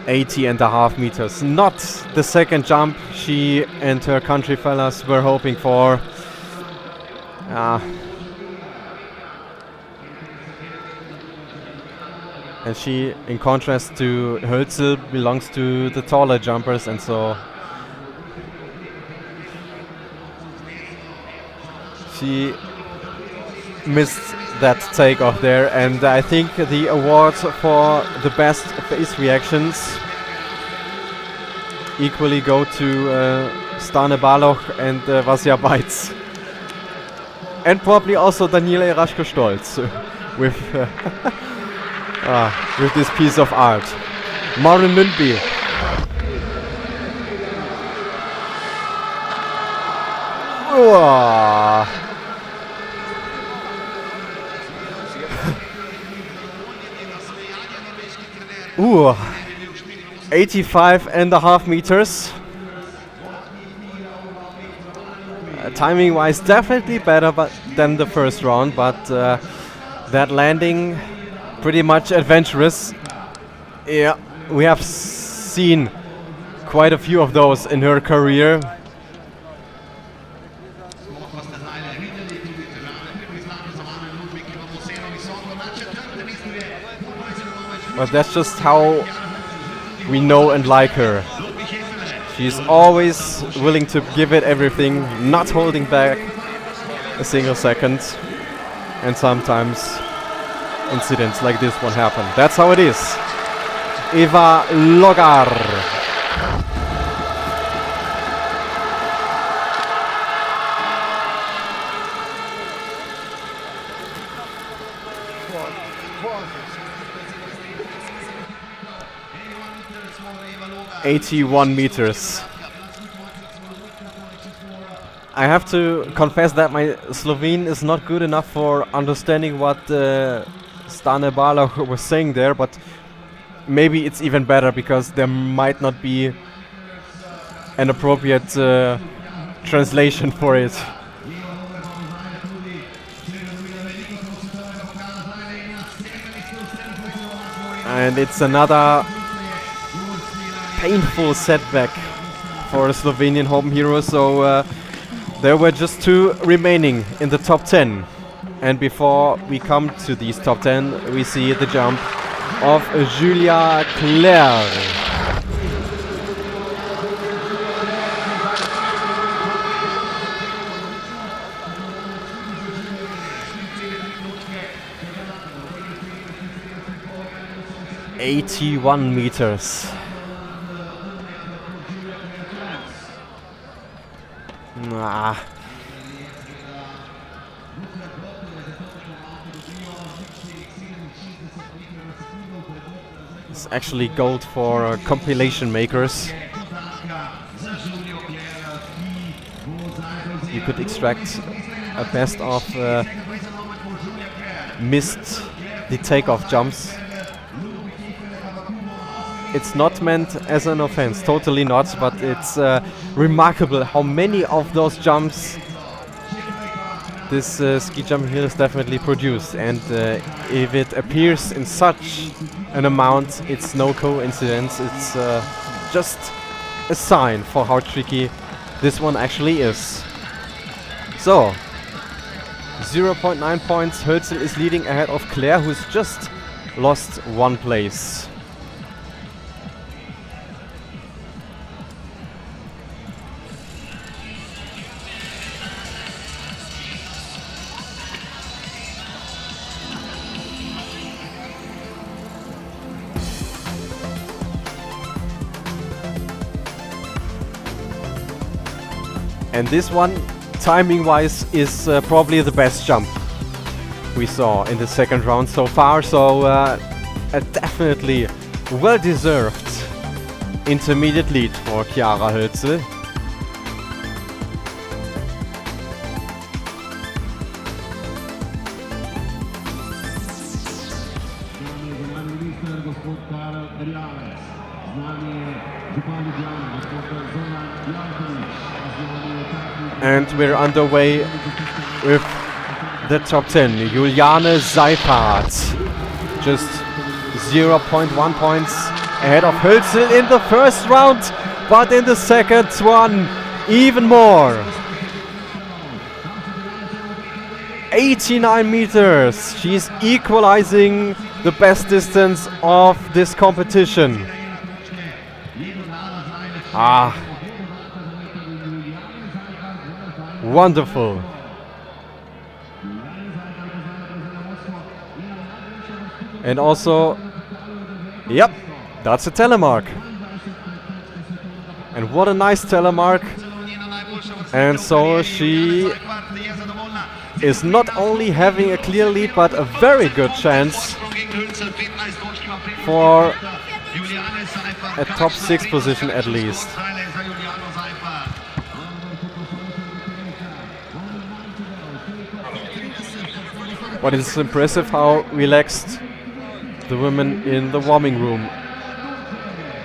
.80.5 meters. Not the second jump she and her country fellas were hoping for. And she, in contrast to Hölzel, belongs to the taller jumpers, and so she missed that takeoff there. And I think the award for the best face reactions equally go to Stane Baloch and Vasya Beitz. And probably also Daniela Iraschko-Stolz with this piece of art. Maren Lundby. Ooh, 85.5 meters. Timing wise definitely better than the first round, but that landing pretty much adventurous. Yeah, we have seen quite a few of those in her career. But that's just how we know and like her. She's always willing to give it everything, not holding back a single second. And sometimes incidents like this one happen. That's how it is. Eva Logar. .81 meters. I have to confess that my Slovene is not good enough for understanding what Stane Baloch was saying there, but maybe it's even better because there might not be an appropriate translation for it. And it's another painful setback for the Slovenian home hero. So there were just 2 remaining in the top 10. And before we come to these top 10, we see the jump of Julia Claire. ...81 meters. Nah. It's actually gold for compilation makers. You could extract a best of missed the takeoff jumps. It's not meant as an offense, totally not, but it's remarkable how many of those jumps this ski jump hill is definitely produced. And if it appears in such an amount, it's no coincidence. It's just a sign for how tricky this one actually is. So, 0.9 points. Hölzel is leading ahead of Claire, who's just lost 1 place. And this one, timing-wise, is probably the best jump we saw in the second round so far. So a definitely well-deserved intermediate lead for Chiara Hölzel. And we're underway with the top 10. Juliane Seifert, just 0.1 points ahead of Hölzel in the first round, but in the second one, even more. 89 meters. She's equalizing the best distance of this competition. Wonderful. And also, yep, that's a telemark. And what a nice telemark. And so she is not only having a clear lead, but a very good chance for a top 6 position at least. But it's impressive how relaxed the women in the warming room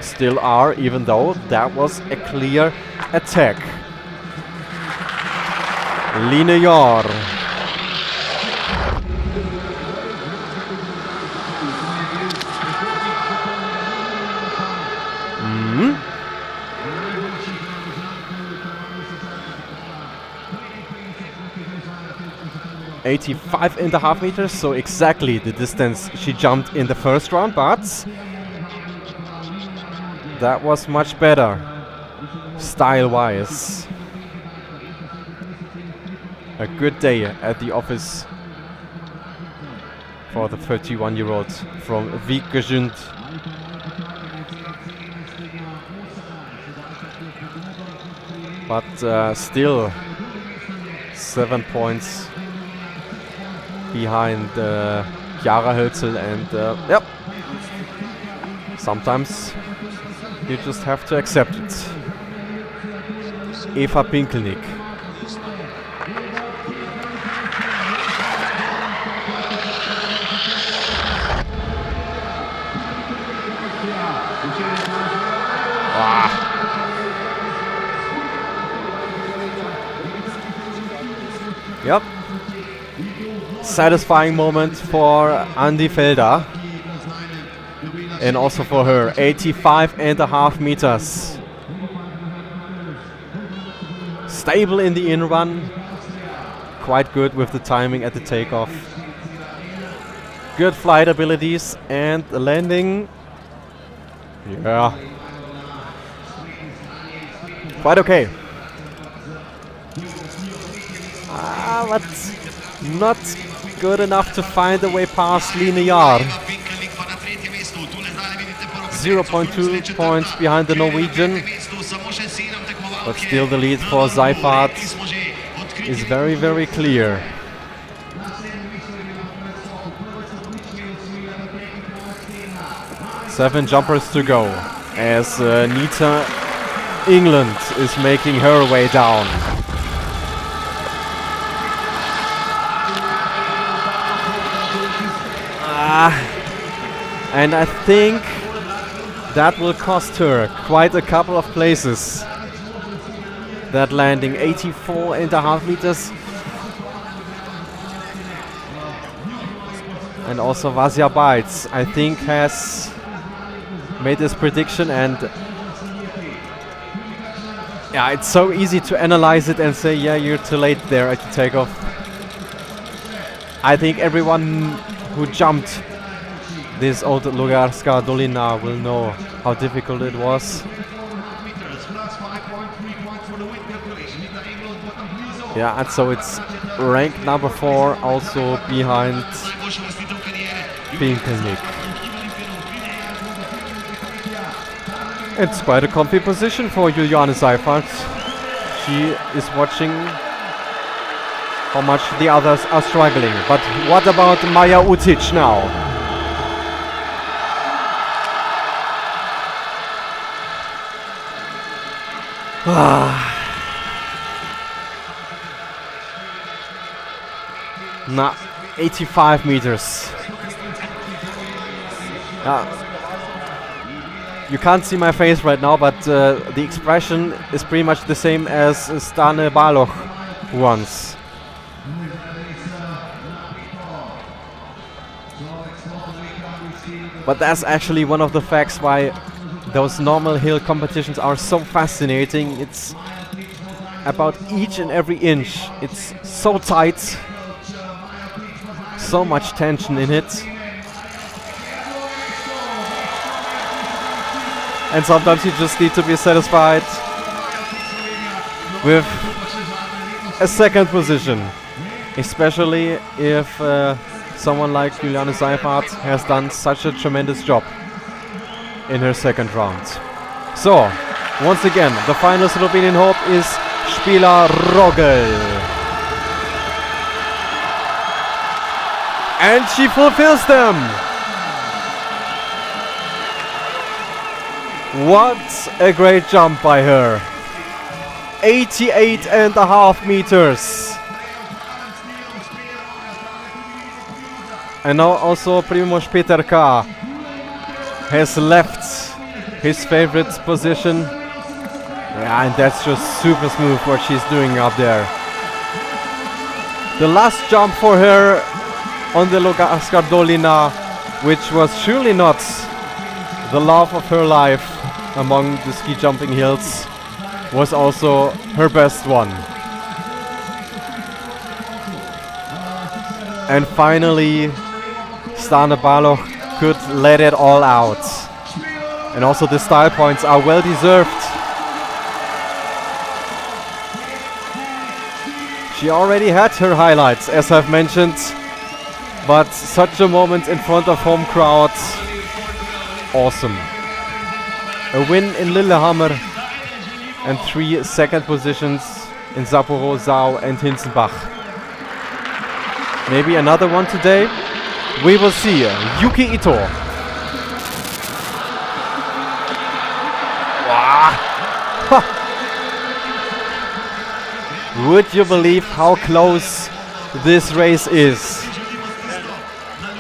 still are, even though that was a clear attack. Line Jor. Mm-hmm. 85.5 meters, so exactly the distance she jumped in the first round, but that was much better style-wise. A good day at the office for the 31-year-old from Vikersund. But still 7 points behind Chiara Hölzel, and yep, sometimes you just have to accept it. Eva Pinkelnick. Yep. Satisfying moment for Andi Felder. And also for her, 85.5 meters. Stable in the in run. Quite good with the timing at the takeoff. Good flight abilities and the landing. Yeah. Quite okay. But not good enough to find a way past Linear. 0.2 points behind the Norwegian. But still the lead for Seifert is very, very clear. 7 jumpers to go as Nita England is making her way down. And I think that will cost her quite a couple of places. That landing, 84.5 meters. And also Vasya Bites, I think, has made this prediction, and yeah, it's so easy to analyze it and say, yeah, you're too late there at the takeoff. I think everyone who jumped this old Lugarska Dolina will know how difficult it was. Yeah, and so it's ranked number 4, also behind Pinkelnick. It's quite a comfy position for Juliane Seifert. She is watching how much the others are struggling. But what about Maja Utic now? Nah, 85 meters. You can't see my face right now, but the expression is pretty much the same as Stane Baloch once. But that's actually one of the facts why those normal hill competitions are so fascinating. It's about each and every inch. It's so tight, so much tension in it. And sometimes you just need to be satisfied with a second position, especially if someone like Juliane Seifert has done such a tremendous job in her second round. So, once again, the final Slovenian hope is Spila Rogel. And she fulfills them! What a great jump by her. 88.5 meters. And now also Primož Peterka has left his favorite position. Yeah, and that's just super smooth what she's doing up there. The last jump for her on the Lugarska Dolina, which was surely not the love of her life among the ski jumping hills, was also her best one. And finally, Stane Baloch could let it all out. And also the style points are well deserved. She already had her highlights, as I've mentioned, but such a moment in front of home crowds, awesome. A win in Lillehammer and 3 second positions in Sapporo, Zau and Hinzenbach. Maybe another one today? We will see. Yuki Ito. Would you believe how close this race is?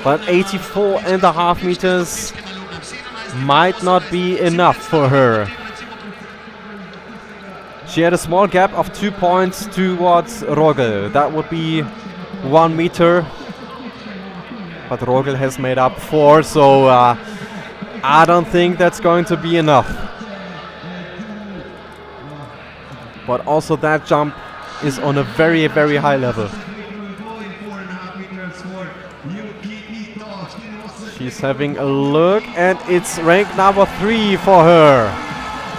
But 84.5 meters might not be enough for her. She had a small gap of 2 points towards Rogel. That would be 1 meter. But Rogel has made up 4, so I don't think that's going to be enough. But also that jump is on a very, very high level. She's having a look, and it's rank number 3 for her,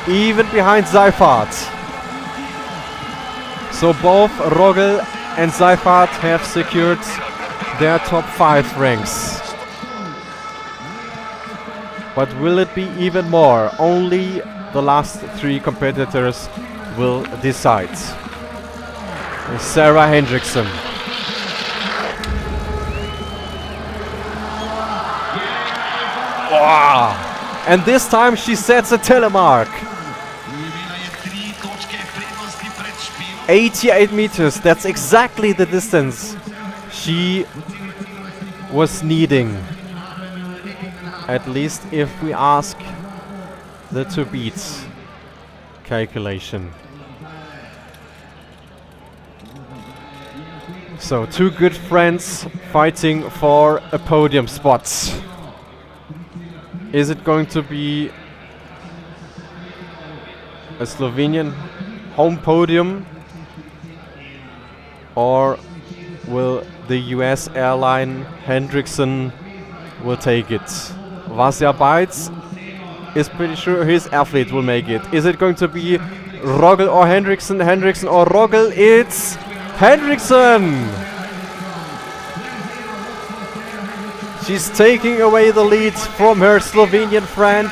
even behind Seifert. So both Rogel and Seifert have secured their top 5 ranks. But will it be even more? Only the last 3 competitors will decide. Sara Hendrickson. Wow. And this time she sets a telemark. 88 meters, that's exactly the distance she was needing. At least if we ask the to beat calculation. So 2 good friends fighting for a podium spot. Is it going to be a Slovenian home podium, or will the US airline Hendrickson will take it? Vasya Beitz is pretty sure his athlete will make it. Is it going to be Rogel or Hendrickson? Hendrickson or Rogel? It's Hendrickson! She's taking away the lead from her Slovenian friend,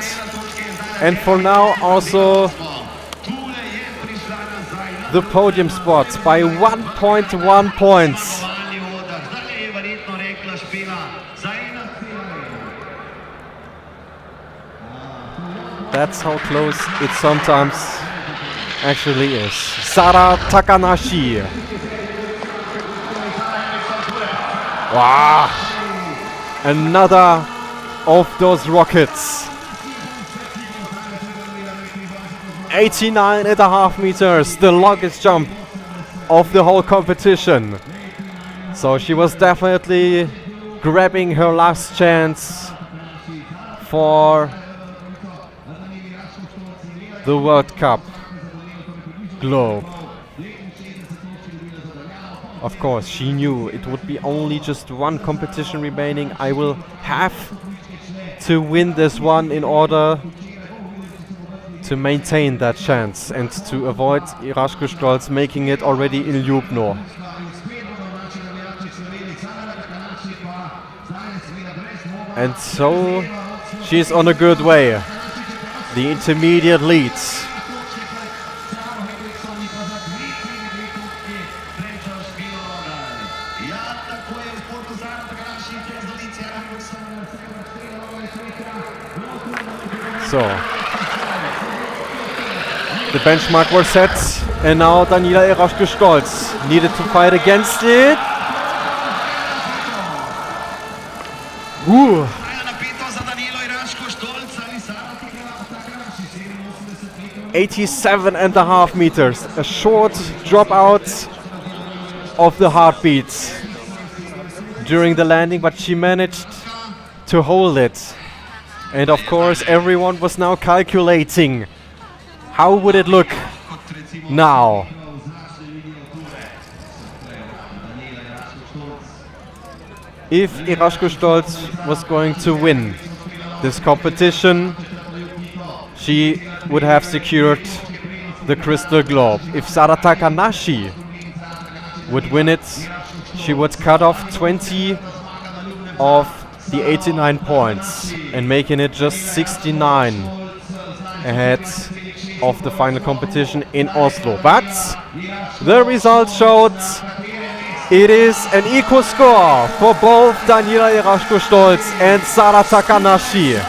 and for now also the podium spot by 1.1 points. That's how close it sometimes actually is. Sara Takanashi. Wow! Another of those rockets. 89.5 meters, the longest jump of the whole competition. So she was definitely grabbing her last chance for the World Cup globe. Of course, she knew it would be only just 1 competition remaining. I will have to win this one in order to maintain that chance and to avoid Iraschko-Stolz making it already in Ljubno. And so she's on a good way. The intermediate leads. So, the benchmark was set, and now Daniela Iraschko-Stolz needed to fight against it. Ooh. 87.5 meters, a short dropout of the heartbeat during the landing, but she managed to hold it. And of course everyone was now calculating how would it look now. If Iraschko-Stolz was going to win this competition, she would have secured the Crystal Globe. If Sara Takanashi would win it, she would cut off 20 of the 89 points and making it just 69 ahead of the final competition in Oslo. But the result showed it is an equal score for both Daniela Iraschko-Stolz and Sara Takanashi.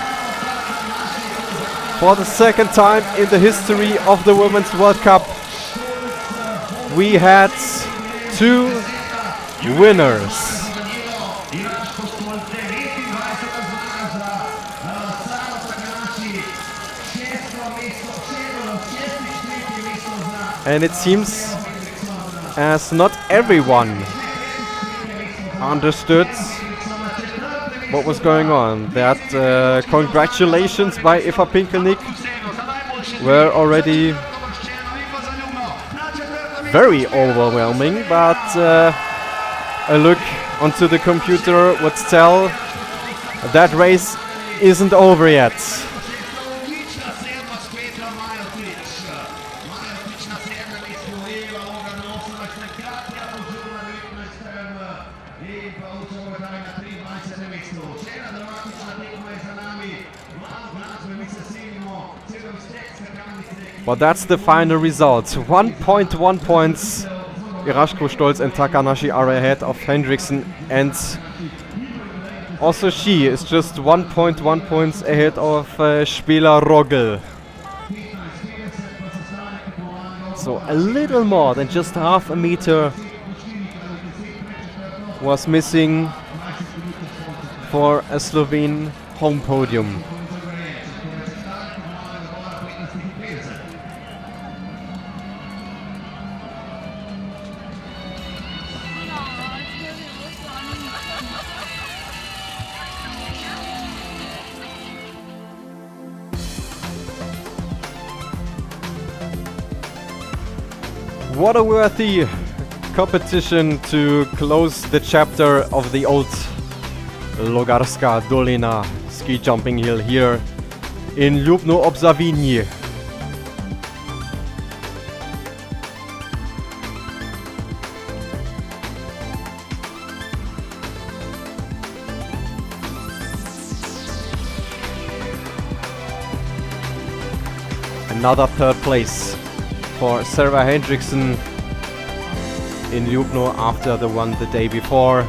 For the second time in the history of the Women's World Cup, we had 2 winners. And it seems as not everyone understood what was going on. That congratulations by Eva Pinkelnick were already very overwhelming, but a look onto the computer would tell that race isn't over yet. But that's the final result. 1.1 points. Iraschko-Stolz and Takanashi are ahead of Hendriksen, and also she is just 1.1 points ahead of Spieler Rogel. So a little more than just half a meter was missing for a Slovene home podium. What a worthy competition to close the chapter of the old Logarska Dolina ski jumping hill here in Ljubno ob Savinji. Another third place for Sara Hendriksen in Ljubno after the one the day before.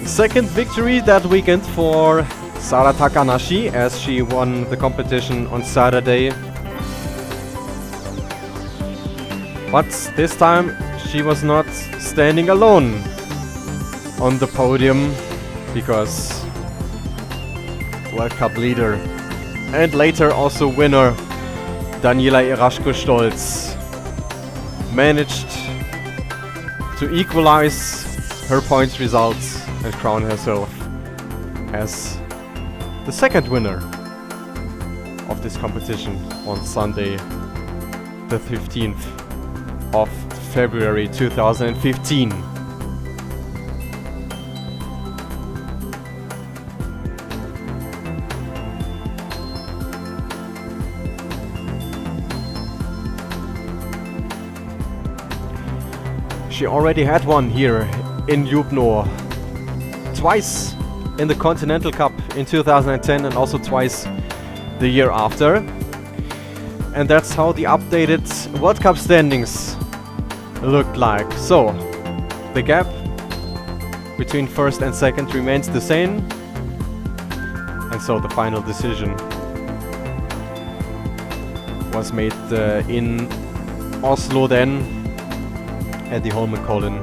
Second victory that weekend for Sara Takanashi as she won the competition on Saturday. But this time she was not standing alone on the podium because World Cup leader and later also winner Daniela Iraschko-Stolz managed to equalize her points results and crown herself as the second winner of this competition on Sunday, the 15th of February 2015. She already had one here in Ljubno, twice in the Continental Cup in 2010 and also twice the year after. And that's how the updated World Cup standings looked like. So, the gap between first and second remains the same. And so the final decision was made in Oslo then, at the Holmenkollen,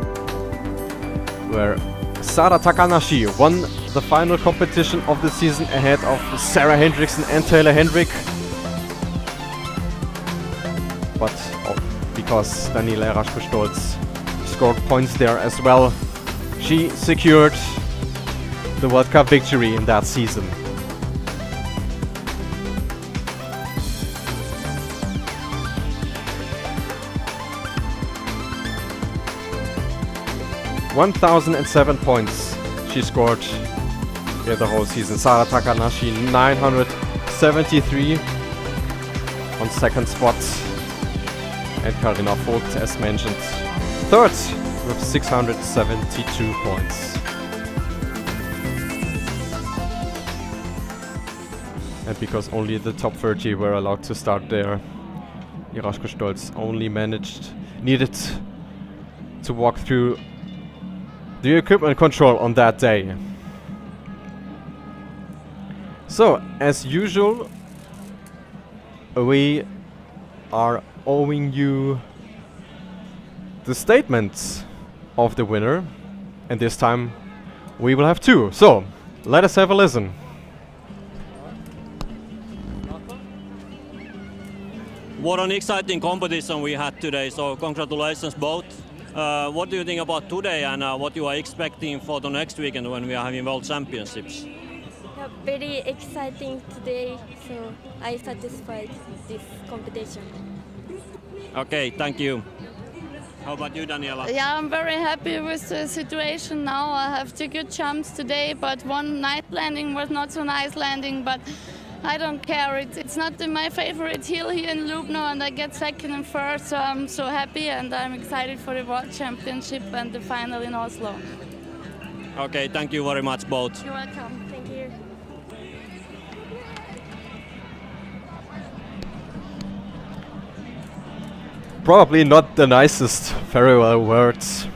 where Sara Takanashi won the final competition of the season ahead of Sara Hendriksen and Taylor Hendrick. But because Daniela Iraschko-Stolz scored points there as well, she secured the World Cup victory in that season. (1,007 points she scored in the whole season. Sara Takanashi 973 on second spot, and Karina Vogt, as mentioned, third with 672 points. And because only the top 30 were allowed to start there, Iraschko-Stolz only needed to walk through the equipment control on that day. So, as usual, we are owing you the statements of the winner, and this time we will have two. So, let us have a listen. What an exciting competition we had today, so congratulations both. What do you think about today and what you are expecting for the next weekend when we are having World Championships? Yeah, very exciting today, so I satisfied this competition. Okay, thank you. How about you, Daniela? Yeah, I'm very happy with the situation now. I have 2 good jumps today, but one nice landing was not so nice landing, but I don't care. It's not my favorite hill here in Ljubno, and I get second and third, so I'm so happy and I'm excited for the World Championship and the final in Oslo. Okay, thank you very much both. You're welcome. Thank you. Probably not the nicest farewell words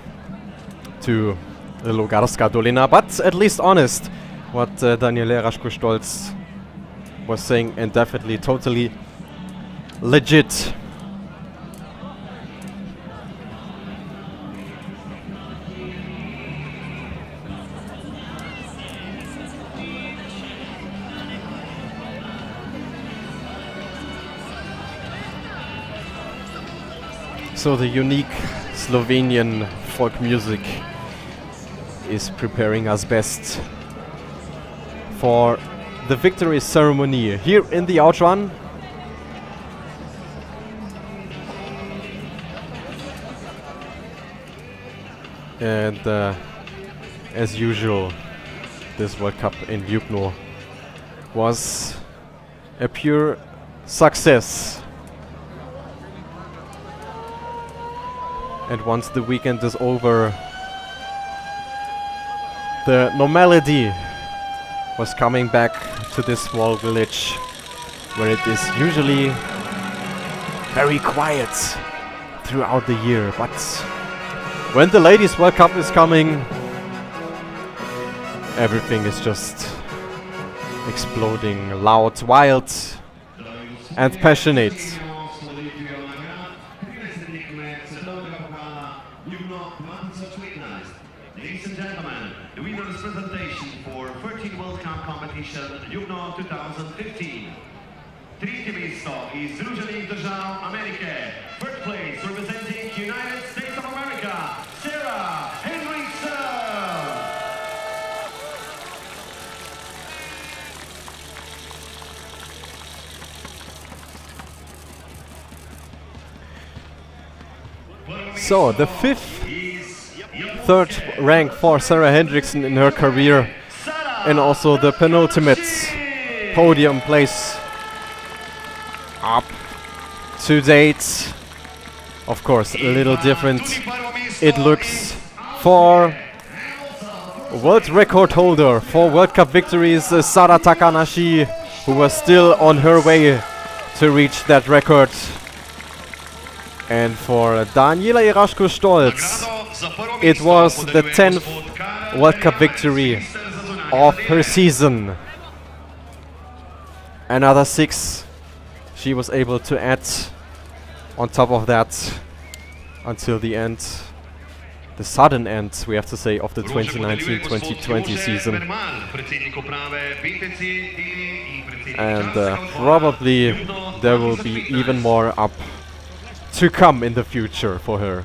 to the Lugarska Dolina, but at least honest what Daniela Iraschko-Stolz was saying, and definitely totally legit. So the unique Slovenian folk music is preparing us best for the victory ceremony here in the outrun. And as usual, this World Cup in Ljubno was a pure success. And once the weekend is over, the normality was coming back to this small village where it is usually very quiet throughout the year. But when the Ladies World Cup is coming, everything is just exploding, loud, wild and passionate. Ladies and gentlemen, the winner's presentation for 13th World Cup competition Ljubno 2015. Trzecie miejsce i Zjednoczonych Držav Amerike. First place representing United States of America, Sara. So the third rank for Sara Hendrickson in her career, and also the penultimate podium place up to date. Of course, a little different it looks for world record holder for World Cup victories, Sara Takanashi, who was still on her way to reach that record. And for Daniela Iraschko-Stolz, it was the 10th World Cup victory of her season. Another 6 she was able to add on top of that until the end, the sudden end, we have to say, of the 2019-2020 season. And probably there will be even more up to come in the future for her.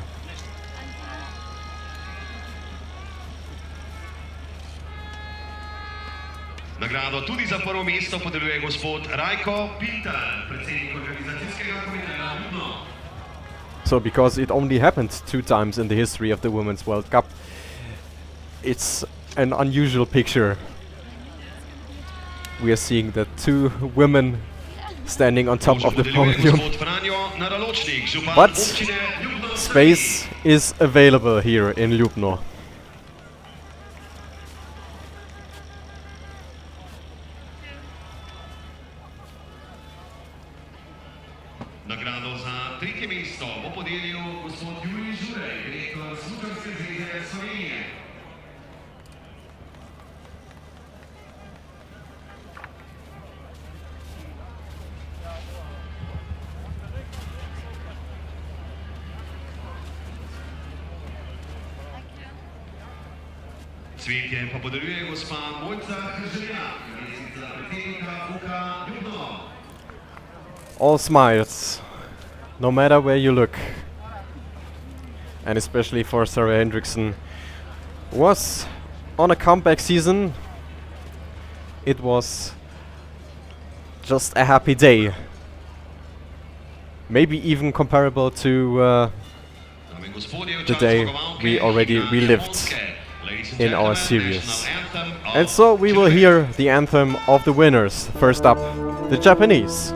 Nagrado tudi za prvo mesto podeljuje gospod Iraschko-Stolz, predsednik organizacijskega komiteta Ljubno. So because it only happened 2 times in the history of the Women's World Cup, it's an unusual picture. We are seeing the 2 women standing on top of the podium. But space is available here in Ljubno. Nagrado za tretje mesto bo podelil gospod Jurij Žurej, direktor Smučarske zveze Slovenije. Cvetje pa podeljuje gospa Mojca Krželjak, namestnica predsednika UKA Ljubno. All smiles no matter where you look. And especially for Sara Hendrickson, was on a comeback season. It was just a happy day. Maybe even comparable to the day we already relived in our series. And so we will hear the anthem of the winners. First up, the Japanese.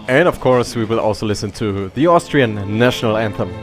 And of course we will also listen to the Austrian national anthem.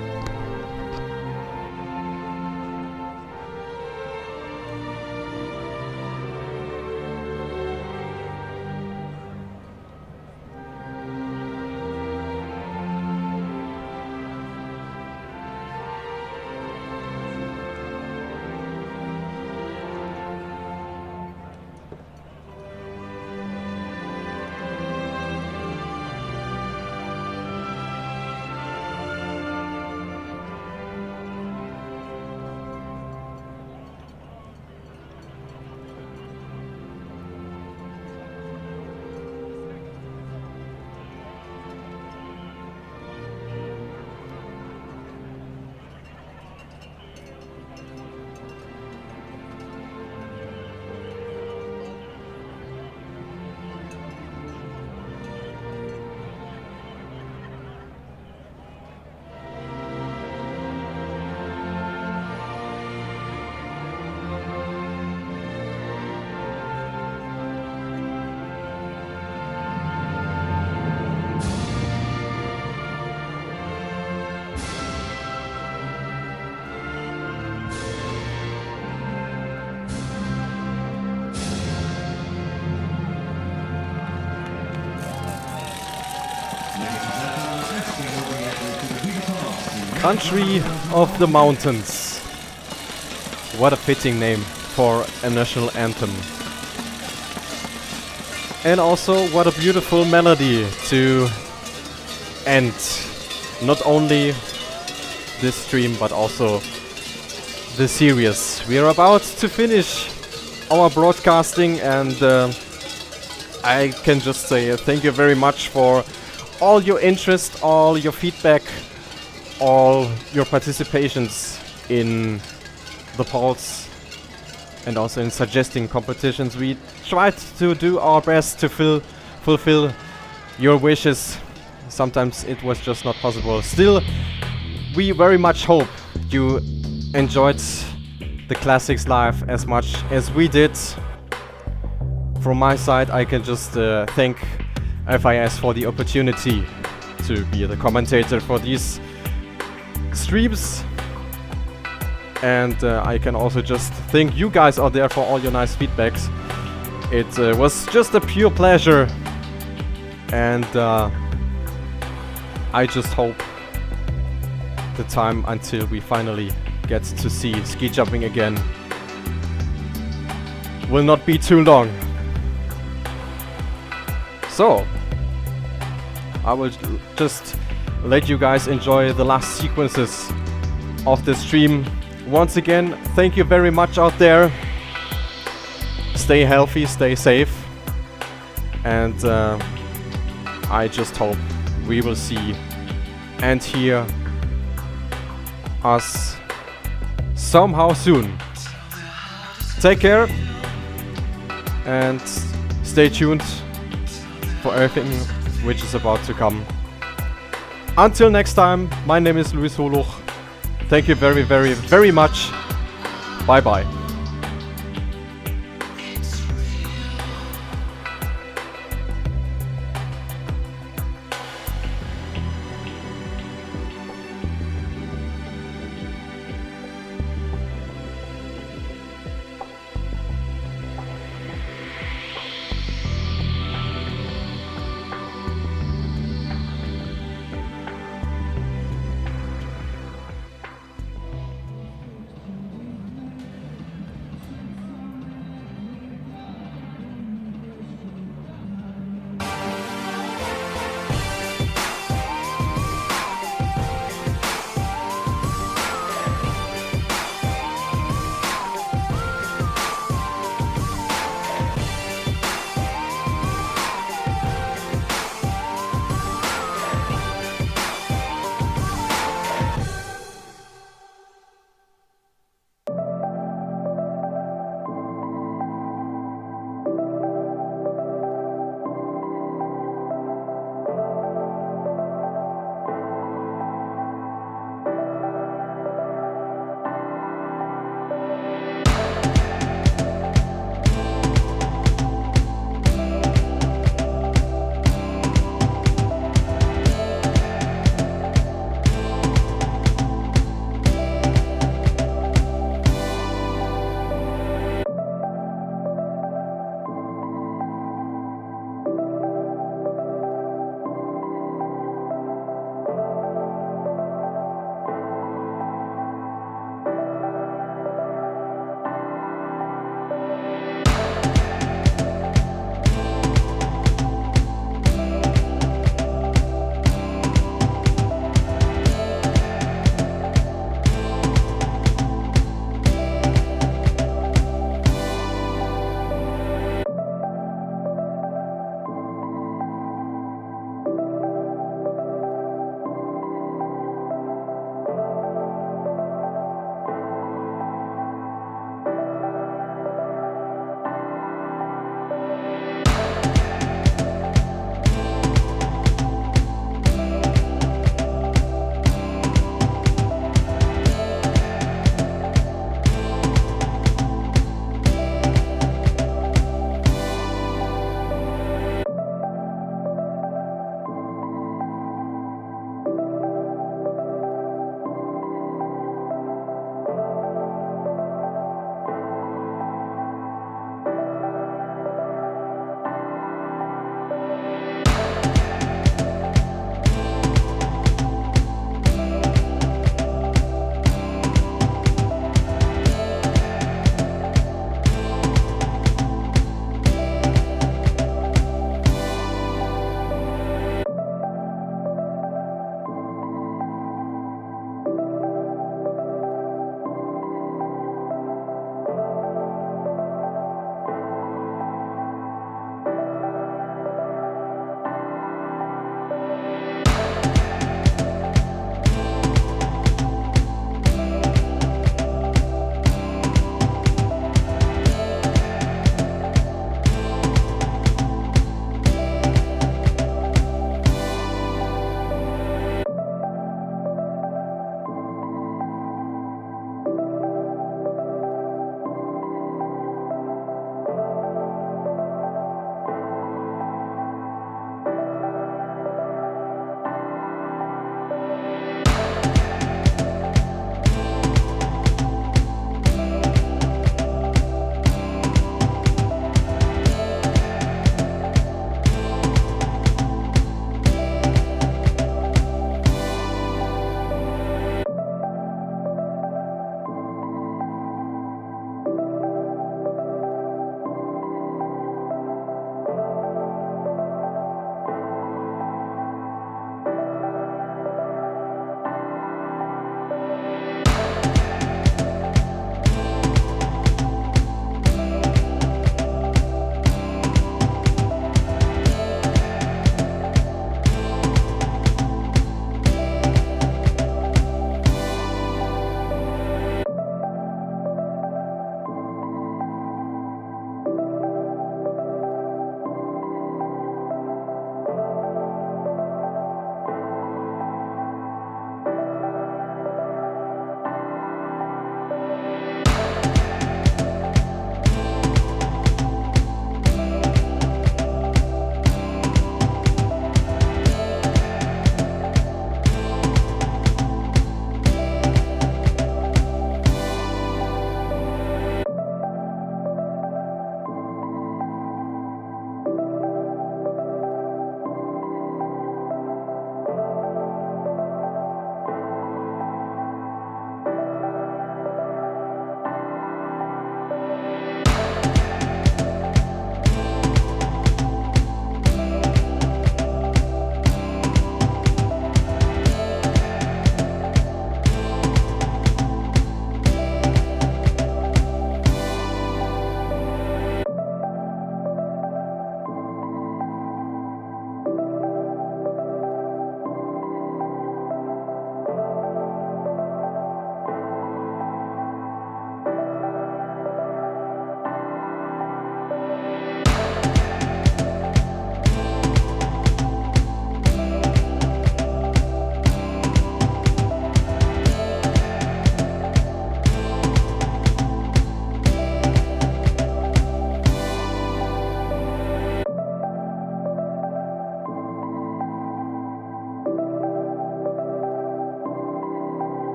Country of the Mountains. What a fitting name for a national anthem. And also what a beautiful melody to end not only this stream but also the series. We are about to finish our broadcasting, and I can just say thank you very much for all your interest, all your feedback, all your participations in the polls and also in suggesting competitions. We tried to do our best to fulfill your wishes. Sometimes it was just not possible. Still, we very much hope you enjoyed the classics live as much as we did. From my side, I can just thank FIS for the opportunity to be the commentator for these streams, and I can also just thank you guys out there for all your nice feedbacks. It was just a pure pleasure, and I just hope the time until we finally get to see ski jumping again will not be too long. So I will just let you guys enjoy the last sequences of the stream. Once again, thank you very much out there. Stay healthy, stay safe, and I just hope we will see and hear us somehow soon. Take care and stay tuned for everything which is about to come. Until next time, my name is Luis Holuch. Thank you very, very, very much. Bye bye.